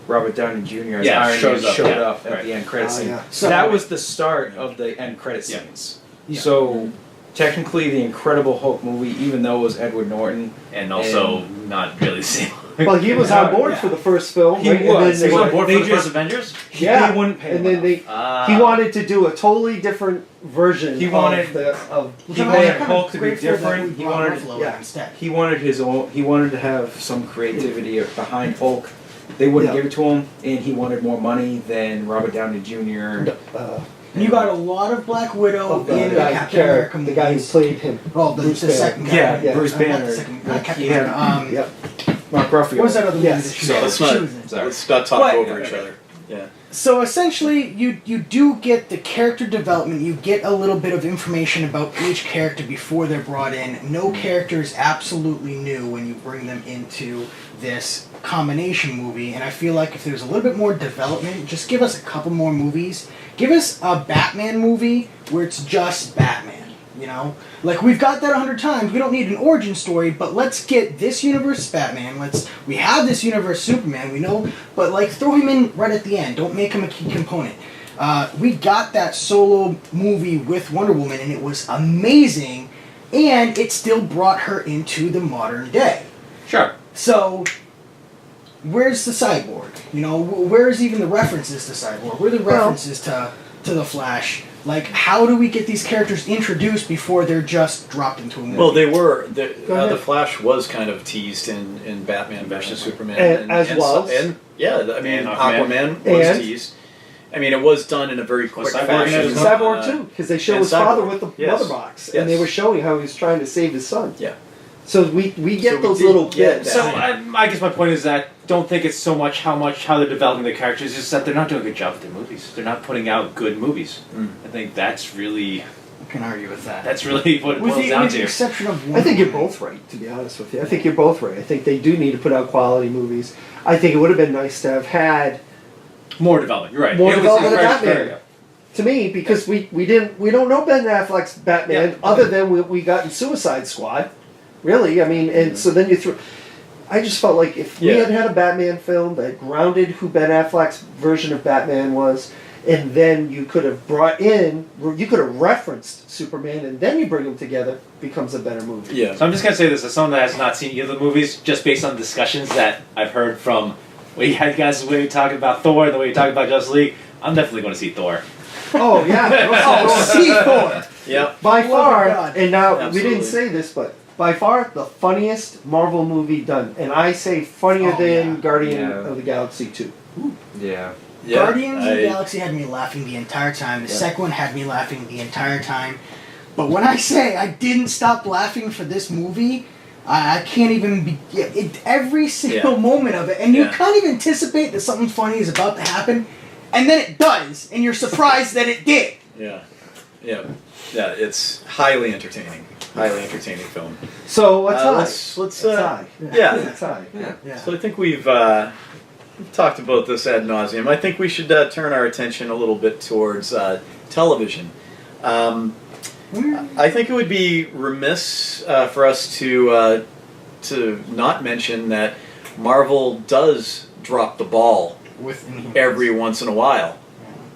Robert Downey Jr. as Yeah, Iron Man shows up, showed yeah, up at right. the end credit scene. yeah. So- that was the start of the end credit Yeah. scenes. Yeah. So technically, the Incredible Hulk movie, even though it was Edward Norton, And also not really the same. Well, he was on board Yeah. for the first film. He right? was. And then He they, was on board for They the just- first Avengers? yeah, they wouldn't pay and him then they. Ah. He wanted to do a totally different version. He wanted- of He wanted Hulk to be different. He wanted, yeah. instead. he wanted his own. He wanted to have some creativity behind Hulk. They wouldn't Yeah. give it to him, and he wanted more money than Robert Downey Jr. And you got a lot of Black Widow of the in guy, Captain America the guy who movies. played him. Oh, the Bruce second guy. Yeah, Yeah. Bruce Not the Banner. second, Like, Captain he had America. Yep. Mark Ruffalo. What was that other movie Yes. that she So was? let's She not was in. Sorry. let's not talk But- over each other. Yeah. So essentially, you do get the character development. You get a little bit of information about each character before they're brought in. No character is absolutely new when you bring them into this combination movie. And I feel like if there's a little bit more development, just give us a couple more movies. Give us a Batman movie where it's just Batman. You know, like we've got that 100 times. We don't need an origin story, but let's get this universe Batman. We have this universe Superman. We know, but like throw him in right at the end. Don't make him a key component. We got that solo movie with Wonder Woman, and it was amazing, and it still brought her into the modern day. Sure. So, where's the Cyborg? You know, where's even the references to Cyborg? Where are the references to the Flash? Like, how do we get these characters introduced before they're just dropped into a movie? Well, they were. Go ahead. The Flash was kind of teased in Batman versus Superman. And as well. And yeah, I mean, And Aquaman was And- teased. I mean, it was done in a very quick Cyborg fashion. in it as well? Cyborg too, because they show and his father Cyborg, with the yes. mother box, and they Yes. were showing how he was trying to save his son. Yeah. So we get So we those did little get bits. that. So I guess my point is that don't think it's so much how they're developing the characters, it's just that they're not doing a good job with their movies. They're not putting out good movies. I think that's really I can argue with that. what it with boils the, down with the to. exception of I Wonder think you're Woman. both right, to be honest with you. I think you're both right. I think they do need to put out quality movies. I think it would have been nice to have had, More development. You're right. More It was development of very- Batman. to me, because we don't know Ben Affleck's Batman Yeah. other than we got in Suicide Squad. Really, I mean, and so then you threw. I just felt like if we Yeah. had had a Batman film that grounded who Ben Affleck's version of Batman was, and then you could have brought in, you could have referenced Superman, and then you bring them together, becomes a better movie. Yeah. So I'm just gonna say this as someone that has not seen either of the movies, just based on discussions that I've heard from you guys the way you talking about Thor, the way you talking about Justice League, I'm definitely going to see Thor. Oh yeah, Oh, see Thor! Yep. by Oh, far, my God. and now we Absolutely. didn't say this, but by far the funniest Marvel movie done, and I say funnier Oh, than yeah. Guardian Yeah. of the Galaxy 2. Yeah. Yeah, Guardians of the I- Galaxy had me laughing the entire time. The Yeah. second one had me laughing the entire time. But when I say I didn't stop laughing for this movie, I can't even be. Every single Yeah. moment of it, and you Yeah. kind of anticipate that something funny is about to happen, and then it does, and you're surprised that it did. Yeah. Yeah. Yeah. It's highly entertaining. Highly entertaining film. So what's high? Let's It's high. yeah. It's high. Yeah. So I think we've talked about this ad nauseum. I think we should turn our attention a little bit towards television. I think it would be remiss for us to not mention that Marvel does drop the ball With Inhumans. every once in a while.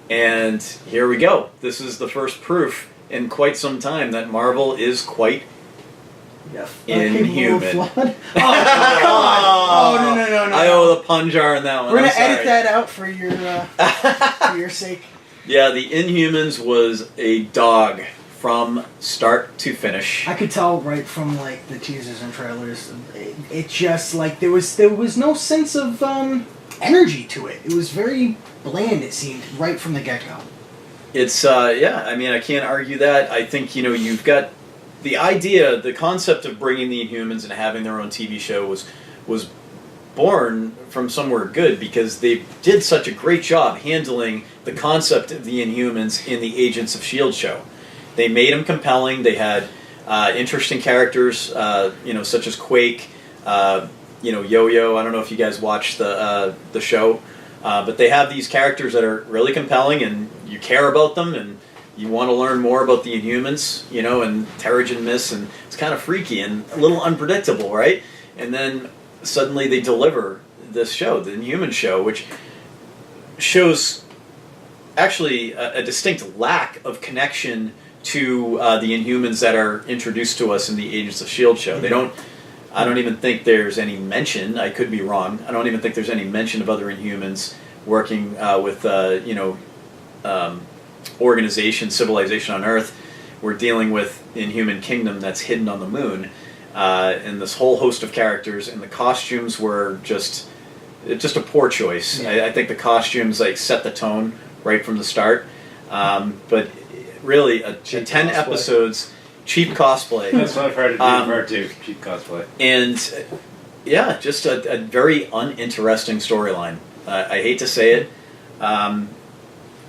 And here we go. This is the first proof in quite some time that Marvel is quite inhuman. Capable of flood. Oh, come on! Oh, no. I owe the pun jar on that one. We're gonna I'm sorry. edit that out for your sake. Yeah, the Inhumans was a dog from start to finish. I could tell right from like the teasers and trailers. It just like there was no sense of energy to it. It was very bland. It seemed right from the get go. It's yeah. I mean, I can't argue that. I think you've got the idea, the concept of bringing the Inhumans and having their own TV show was born from somewhere good because they did such a great job handling the concept of the Inhumans in the Agents of S.H.I.E.L.D. show. They made them compelling. They had interesting characters, such as Quake, Yo-Yo. I don't know if you guys watched the show, but they have these characters that are really compelling, and you care about them, and you want to learn more about the Inhumans, and Terrigen Mist, and it's kind of freaky and a little unpredictable, right? And then suddenly they deliver this show, the Inhumans show, which shows actually a distinct lack of connection to the Inhumans that are introduced to us in the Agents of S.H.I.E.L.D. show. They don't. I don't even think there's any mention. I could be wrong. I don't even think there's any mention of other Inhumans working with organization, civilization on Earth. We're dealing with Inhuman Kingdom that's hidden on the moon, and this whole host of characters. And the costumes were just a poor choice. Yeah. I think the costumes set the tone right from the start. But really, 10 cosplay. episodes, cheap cosplay. That's what I've heard it referred to, cheap cosplay. And just a very uninteresting storyline. I hate to say it.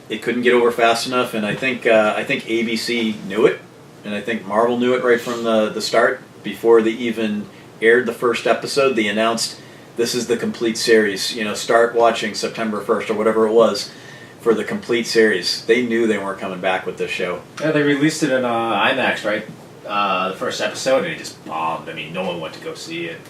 It couldn't get over fast enough, and I think ABC knew it, and I think Marvel knew it right from the start. Before they even aired the first episode, they announced this is the complete series. Start watching September 1st or whatever it was for the complete series. They knew they weren't coming back with this show. Yeah, they released it in IMAX, right? The first episode, and it just bombed. I mean, no one went to go see it.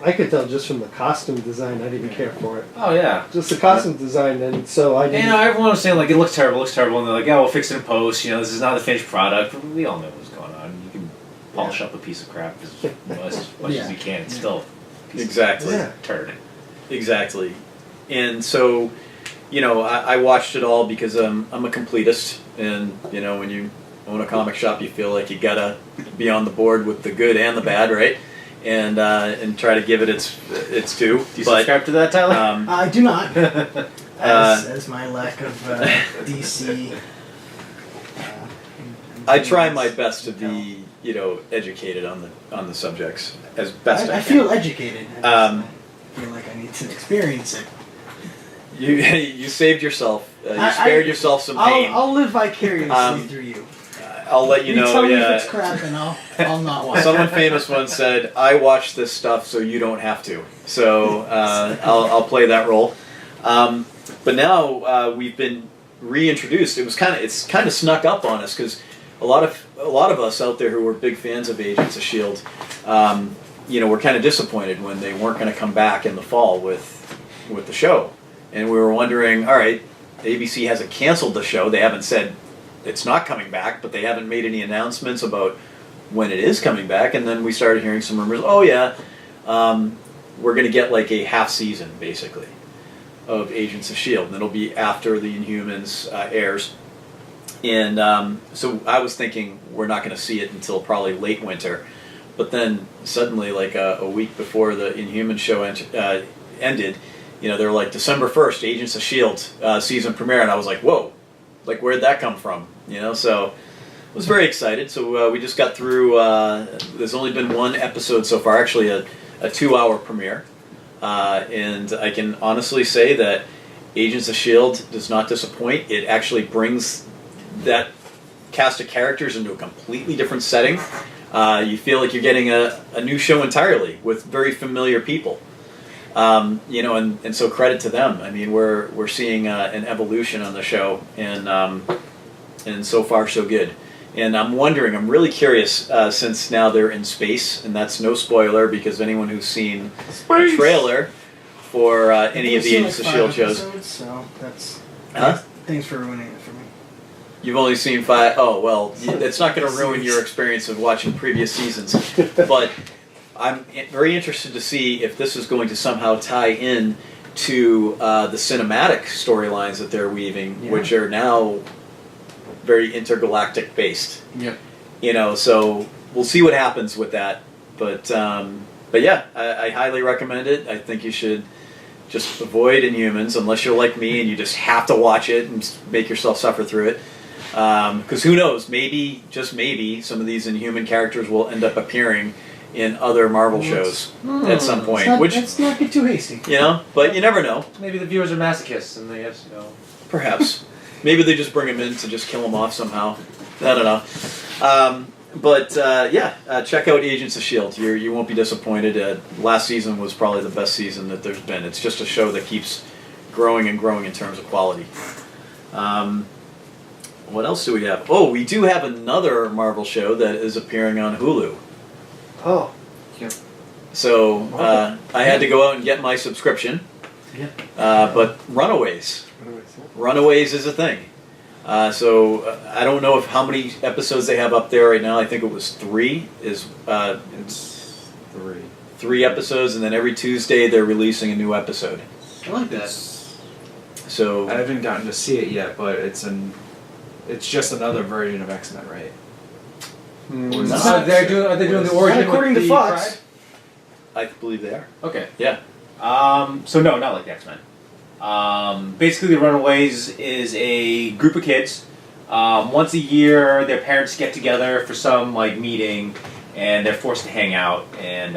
I could tell just from the costume design, I didn't care for it. Oh, yeah. Just the costume design, and so I didn't. Everyone was saying, it looks terrible, and they're like, yeah, we'll fix it in post, this is not the finished product. But we all know what's going on. You can polish up a piece of crap as much as you can. It's still a piece Exactly. of turd. Exactly. And so, I watched it all because I'm a completist, and when you own a comic shop, you feel like you gotta be on the board with the good and the bad, right? And try to give it its due. Do you subscribe to that, Tyler? I do not. As my lack of DC. I try my best to be, educated on the subjects as best I I can. feel educated. I feel like I need to experience it. You saved yourself. You spared yourself some pain. I'll live vicariously through you. I'll let you know. Tell me yeah. if it's crap, and I'll not watch. Someone famous once said, "I watch this stuff so you don't have to." So I'll play that role. But now we've been reintroduced. It's kind of snuck up on us because a lot of us out there who were big fans of Agents of S.H.I.E.L.D., were kind of disappointed when they weren't going to come back in the fall with the show, and we were wondering, all right, ABC hasn't canceled the show. They haven't said it's not coming back, but they haven't made any announcements about when it is coming back. And then we started hearing some rumors. Oh yeah, we're going to get a half season basically of Agents of S.H.I.E.L.D. and it'll be after the Inhumans airs. And so I was thinking we're not going to see it until probably late winter. But then suddenly, a week before the Inhumans show ended, they're like December 1st, Agents of S.H.I.E.L.D. Season premiere, and I was like, whoa. Where'd that come from? So I was very excited. So we just got through, there's only been one episode so far, actually a 2-hour premiere. And I can honestly say that Agents of S.H.I.E.L.D. does not disappoint. It actually brings that cast of characters into a completely different setting. You feel like you're getting a new show entirely with very familiar people. And so credit to them. I mean, we're seeing an evolution on the show, and so far so good. And I'm really curious, since now they're in space, and that's no spoiler because anyone who's seen the trailer for any of the Agents of S.H.I.E.L.D. shows. So that's thanks for ruining it for me. You've only seen 5. Oh well, it's not going to ruin your experience of watching previous seasons, but I'm very interested to see if this is going to somehow tie in to the cinematic storylines that they're weaving, which are now very intergalactic based. Yep. So we'll see what happens with that. But yeah, I highly recommend it. I think you should just avoid Inhumans unless you're like me and you just have to watch it and make yourself suffer through it. Because who knows? Maybe, just maybe, some of these Inhuman characters will end up appearing in other Marvel shows at some point. Let's not get too hasty. But you never know. Maybe the viewers are masochists and they have Perhaps. Maybe they just bring them in to just kill them off somehow. I don't know. But check out Agents of S.H.I.E.L.D. You won't be disappointed. Last season was probably the best season that there's been. It's just a show that keeps growing and growing in terms of quality. What else do we have? Oh, we do have another Marvel show that is appearing on Hulu. Oh. So I had to go out and get my subscription Yep. But Runaways is a thing. So I don't know how many episodes they have up there right now. I think it was 3. It's 3. 3 episodes, and then every Tuesday they're releasing a new episode. I like that. So I haven't gotten to see it yet, but it's just another version of X-Men, right? Or is No. it- So are they doing the origin? Not according with to the Fox. Pride? I believe they are. Okay. Yeah. So no, not like the X-Men. Basically, the Runaways is a group of kids. Once a year, their parents get together for some meeting, and they're forced to hang out. And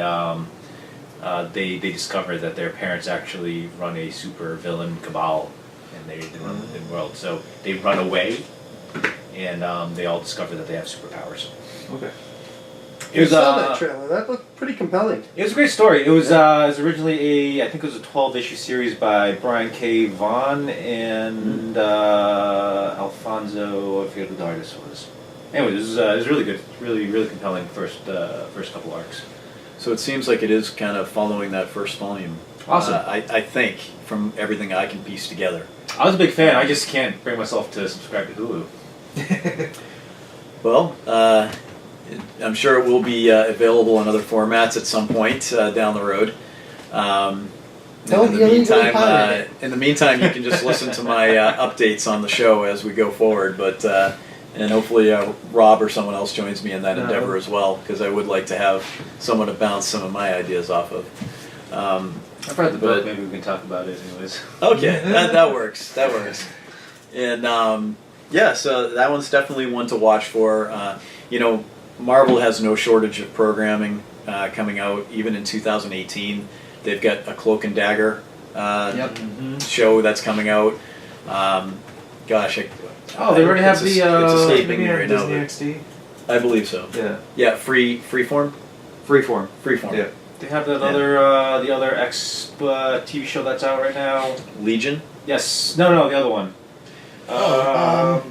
they discover that their parents actually run a super villain cabal, and they run the world. So they run away, and they all discover that they have superpowers. Okay. It was saw that trailer. That looked pretty compelling. It was a great story. It was originally I think it was a 12-issue series by Brian K. Vaughan and Alfonso. I forget who the artist was. Anyway, it was really good, really compelling first couple arcs. So it seems like it is kind of following that first volume. Awesome. I think from everything I can piece together. I was a big fan. I just can't bring myself to subscribe to Hulu. Well, I'm sure it will be available in other formats at some point down the road. Don't illegally pirate it. In the meantime, you can just listen to my updates on the show as we go forward. But and hopefully Rob or someone else joins me in that endeavor as well, because I would like to have someone to bounce some of my ideas off of. I've read the book. Maybe we can talk about it anyways. Okay, that works. That works. And yeah, so that one's definitely one to watch for. Marvel has no shortage of programming coming out, even in 2018. They've got a Cloak and Dagger show that's coming out. Gosh, They already have it's escaping me right now. Disney but XD? I believe so. Yeah. Yeah, freeform. Freeform. Freeform. They have that Yeah. the other X TV show that's out right now. Legion. Yes. No, the other one. I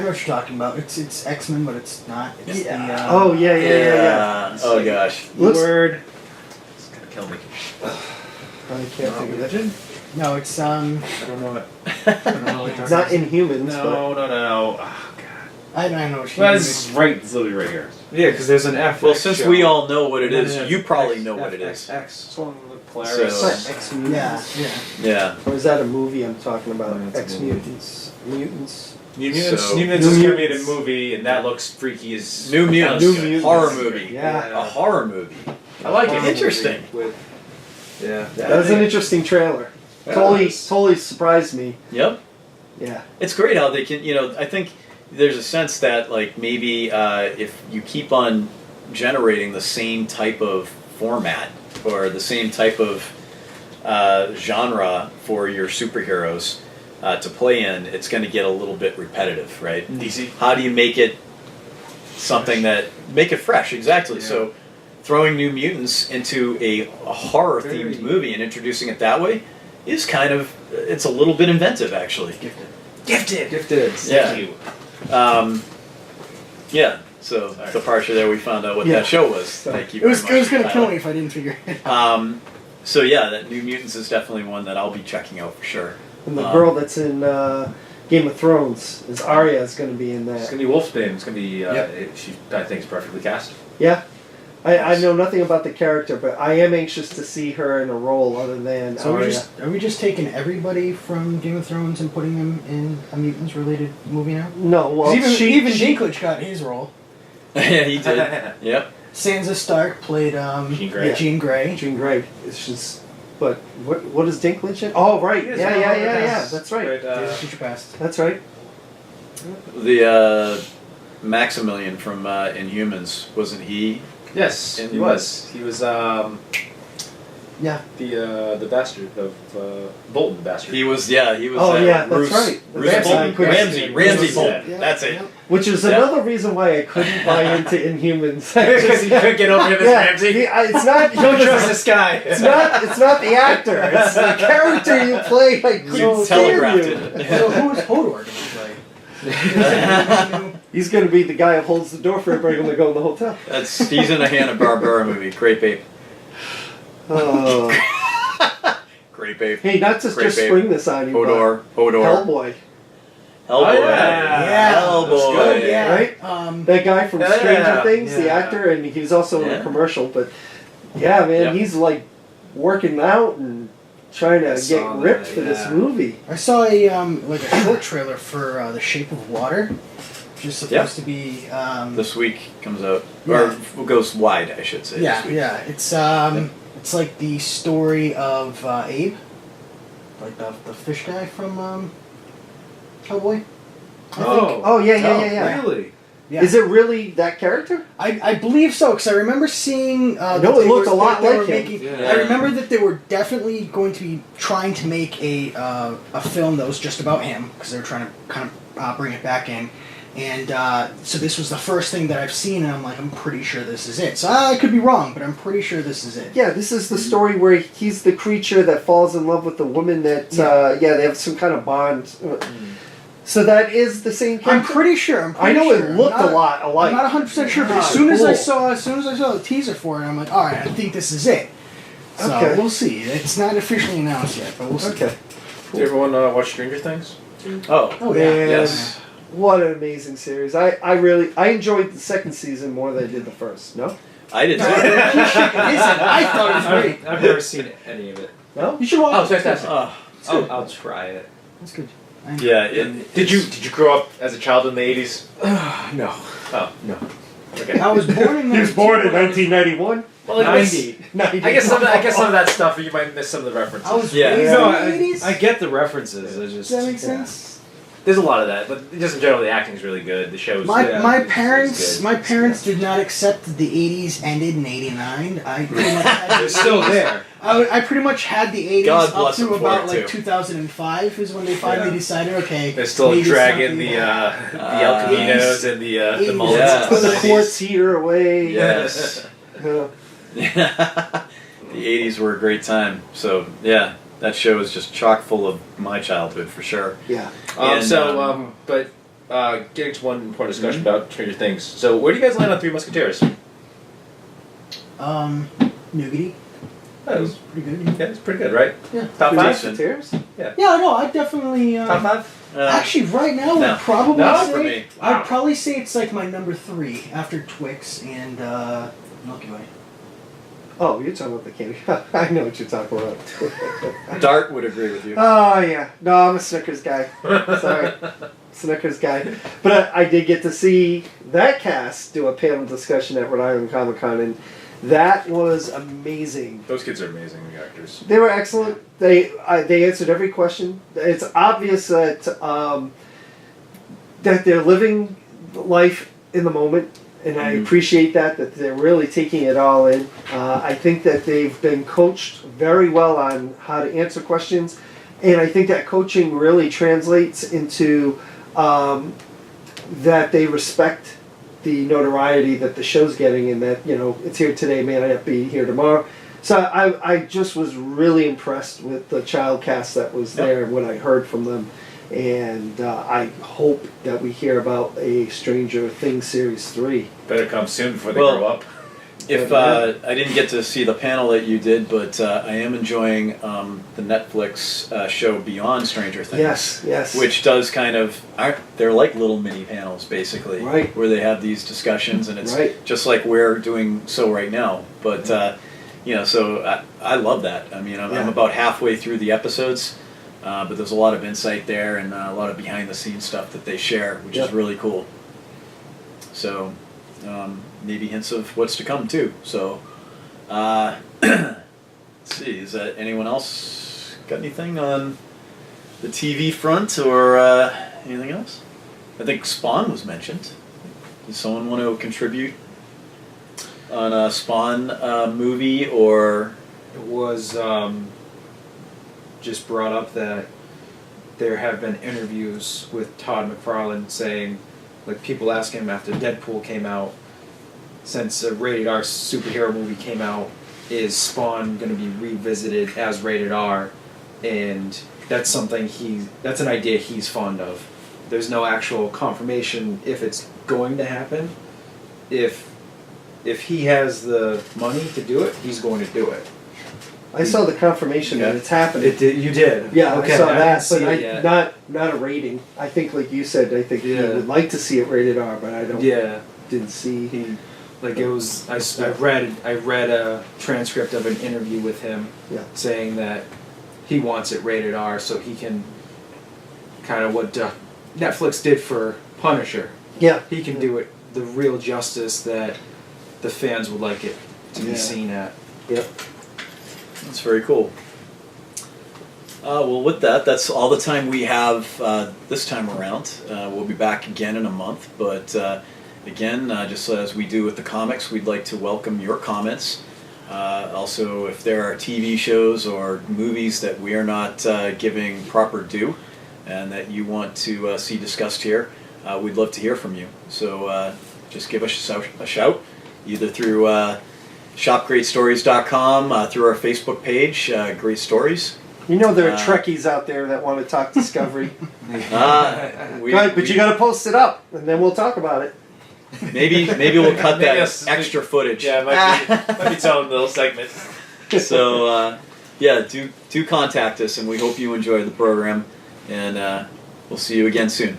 know what you're talking about. It's X-Men, but it's not. It's Yeah. the, Oh yeah. Oh gosh. Word. It's gonna kill me. I can't think of it. Legend? No, it's I don't know it. I don't know what you're It's not talking Inhumans, No. Oh god. I know what Well, you're it's right. It's literally right here. about. Yeah, because there's an F. Well, since we all know what it And is, then you probably X, know what F, it is. X. This one with Polaris. So- X-Mutants. Yeah. Yeah. Or is that a movie I'm talking about? No, it's a X-Mutants. Mutants. New Mutants. So- New Mutants New is gonna be in a Mutants. movie, and that looks freaky as. New Mutants. New Mutants. Horror movie. Yeah. A horror movie. I like it. Interesting. Yeah. That was an interesting trailer. Yeah. Totally surprised me. Yep. Yeah. It's great how they can, I think there's a sense that, maybe if you keep on generating the same type of format or the same type of genre for your superheroes to play in, it's going to get a little bit repetitive, right? DC. How do you make it something make it fresh? Exactly. Yeah. So throwing New Mutants into a horror-themed movie and introducing it that way is it's a little bit inventive, actually. Gifted. Gifted. Yeah. Thank you. Yeah. So the partial there, we found out what that show was. Thank you. It was very much, gonna kill Tyler. me if I didn't figure it out. So yeah, that New Mutants is definitely one that I'll be checking out for sure. And the girl that's in Game of Thrones is Arya is going to be in It's that. gonna be Wolfsbane. It's gonna be. Yep. I think it's perfectly cast. Yeah. I know nothing about the character, but I am anxious to see her in a role other than So Arya. are we just taking everybody from Game of Thrones and putting them in a mutants related movie now? No, well, 'Cause even she Dinklage got his role. Yeah, he did. Yep. Sansa Stark played Jean Grey. Jean Grey. Jean Grey. It's just, but what is Dinklage in? Oh, right. He is Yeah. one of the best. That's right. But, Days of Future Past. That's right. The Maximilian from Inhumans, wasn't he? yes, And he he was. He was Yeah. the bastard of Bolton, the bastard. He was. Yeah, he was. Oh, yeah, that's Bruce, right. Bruce Ramsay. Bolton. Ramsay Ramsay. Bolton. Yeah. That's it. Which is Yeah. another reason why I couldn't buy into Inhumans. Because he couldn't get over him as Ramsay. It's not. Don't trust this guy. It's not the actor. It's the character you play. I couldn't You stand telegraphed you. it. So who is Hodor going to play? He's going to be the guy who holds the door for everybody when they go in the hotel. He's in a Hanna-Barbera movie. Great babe. Oh, Great babe. Hey, not to Great just babe. spring this on you, Hodor. but Hodor. Hellboy, Hellboy. Oh, yeah. Yeah. Hellboy. That's good, Yeah. right? That guy from Stranger Yeah. Things, the Yeah. actor, and he's also in Yeah. a commercial. But yeah, man, Yep. he's like working out and trying to I get saw ripped that, for this yeah. movie. I saw a like a short trailer for The Shape of Water, which is supposed to be This week comes out, Yeah. or goes wide, I should say. yeah, this week. yeah. It's like the story of Abe, like the fish guy from Hellboy. I think. Oh yeah. Really? Yeah. Is it really that character? I believe so, because I remember seeing. No, it looked a lot like him. Yeah. I remember that they were definitely going to be trying to make a film that was just about him, because they were trying to kind of bring it back in. And so this was the first thing that I've seen, and I'm like, I'm pretty sure this is it. So I could be wrong, but I'm pretty sure this is it. Yeah, this is the story where he's the creature that falls in love with the woman that. They have some kind of bond. So that is the same character. I'm pretty sure. I know sure. it looked I'm not- a lot alike. I'm not 100% sure, but Ah, as soon as I cool. saw the teaser for it, I'm like, all right, I think this is it. So Okay. we'll see. It's not officially announced yet, but we'll see. Okay. Did everyone watch Stranger Things? Oh. Oh Man. yeah. Yes. What an amazing series. I enjoyed the second season more than I did the first. No? I did too. I thought it was great. I've never seen any of it. No? You should watch. Oh, it. fantastic. I'll try it. That's good. Yeah. Did you grow up as a child in the 80s? No. Oh, No. okay. I was born in. He was born in 1991. Well, 90. I guess some of that stuff you might miss some of the references. I was Yeah. raised No, in the 80s. I get the references. I just. Does that make sense? There's a lot of that, but just in general, the acting's really good. The show's My it's parents good. did not accept that the 80s ended in '89. I pretty much had They're still there. I pretty much had the 80s God up bless to them for about it, like too. 2005 is when they finally Yeah. decided, okay, They're still maybe it's dragging not the the El Caminos and the 80s. mullets. Yeah. Put the 90s. quartz heater away. Yes. Uh, Yeah. The 80s were a great time. So, yeah, that show is just chock full of my childhood for sure. yeah. And, But getting to one important discussion about Stranger Things. So, where do you guys land on Three Musketeers? Nougaty. That was Pretty good. yeah, it's pretty good, right? Yeah. Top Three five. Musketeers? Yeah, no, I definitely. Top five. Actually, right now, no. I'd probably No, say for me. I'd probably say it's like my number 3 after Twix and Milky Way. Oh, you're talking about the candy. I know what you're talking about. Dart would agree with you. Oh, yeah. No, I'm a Snickers guy. Sorry. Snickers guy. But I did get to see that cast do a panel discussion at Rhode Island Comic Con, and that was amazing. Those kids are amazing actors. They were excellent. They answered every question. It's obvious that that they're living life in the moment, and I appreciate that they're really taking it all in. I think that they've been coached very well on how to answer questions, and I think that coaching really translates into that they respect the notoriety that the show's getting, and that it's here today, may not be here tomorrow. So I just was really impressed with the child cast that was there and what I heard from them. And I hope that we hear about a Stranger Things Series 3. Better come soon before they Well, grow up. If I didn't get to see the panel that you did, but I am enjoying the Netflix show Beyond Stranger Things. Yes. Which does kind of, they're like little mini panels basically, Right. where they have these discussions, and it's Right. just like we're doing so right now. But so I love that. I mean, I'm about halfway through the episodes, but there's a lot of insight there and a lot of behind the scenes stuff that they share, which is really cool. So maybe hints of what's to come too. So let's see, is that anyone else got anything on the TV front or anything else? I think Spawn was mentioned. Does someone want to contribute on a Spawn movie or? It was just brought up that there have been interviews with Todd McFarlane saying, like, people ask him after Deadpool came out, since a rated R superhero movie came out, is Spawn going to be revisited as rated R? And that's something that's an idea he's fond of. There's no actual confirmation if it's going to happen. If he has the money to do it, he's going to do it. I saw the confirmation that it's happening. You did. Yeah, Okay, I saw didn't that, see but it yet. not a rating. I think, like you said, I think he Yeah. would like to see it rated R, but I don't. Yeah. Didn't see. He, like it was. I read a transcript of an interview with him, Yeah. saying that he wants it rated R so he can kind of what Netflix did for Punisher. Yeah. He can do it the real justice that the fans would like it to Yeah. be seen at. Yep. That's very cool. Well, with that, that's all the time we have this time around. We'll be back again in a month, but again, just as we do with the comics, we'd like to welcome your comments. Also, if there are TV shows or movies that we are not giving proper due and that you want to see discussed here, we'd love to hear from you. So just give us a shout, either through shopgreatstories.com, through our Facebook page, Great Stories. You know there are Trekkies out there that want to talk Discovery. Right, but you got to post it up, and then we'll talk about it. Maybe we'll cut Maybe that that's- extra footage. Yeah, it might be its own little segment. So yeah, do contact us, and we hope you enjoy the program, and we'll see you again soon.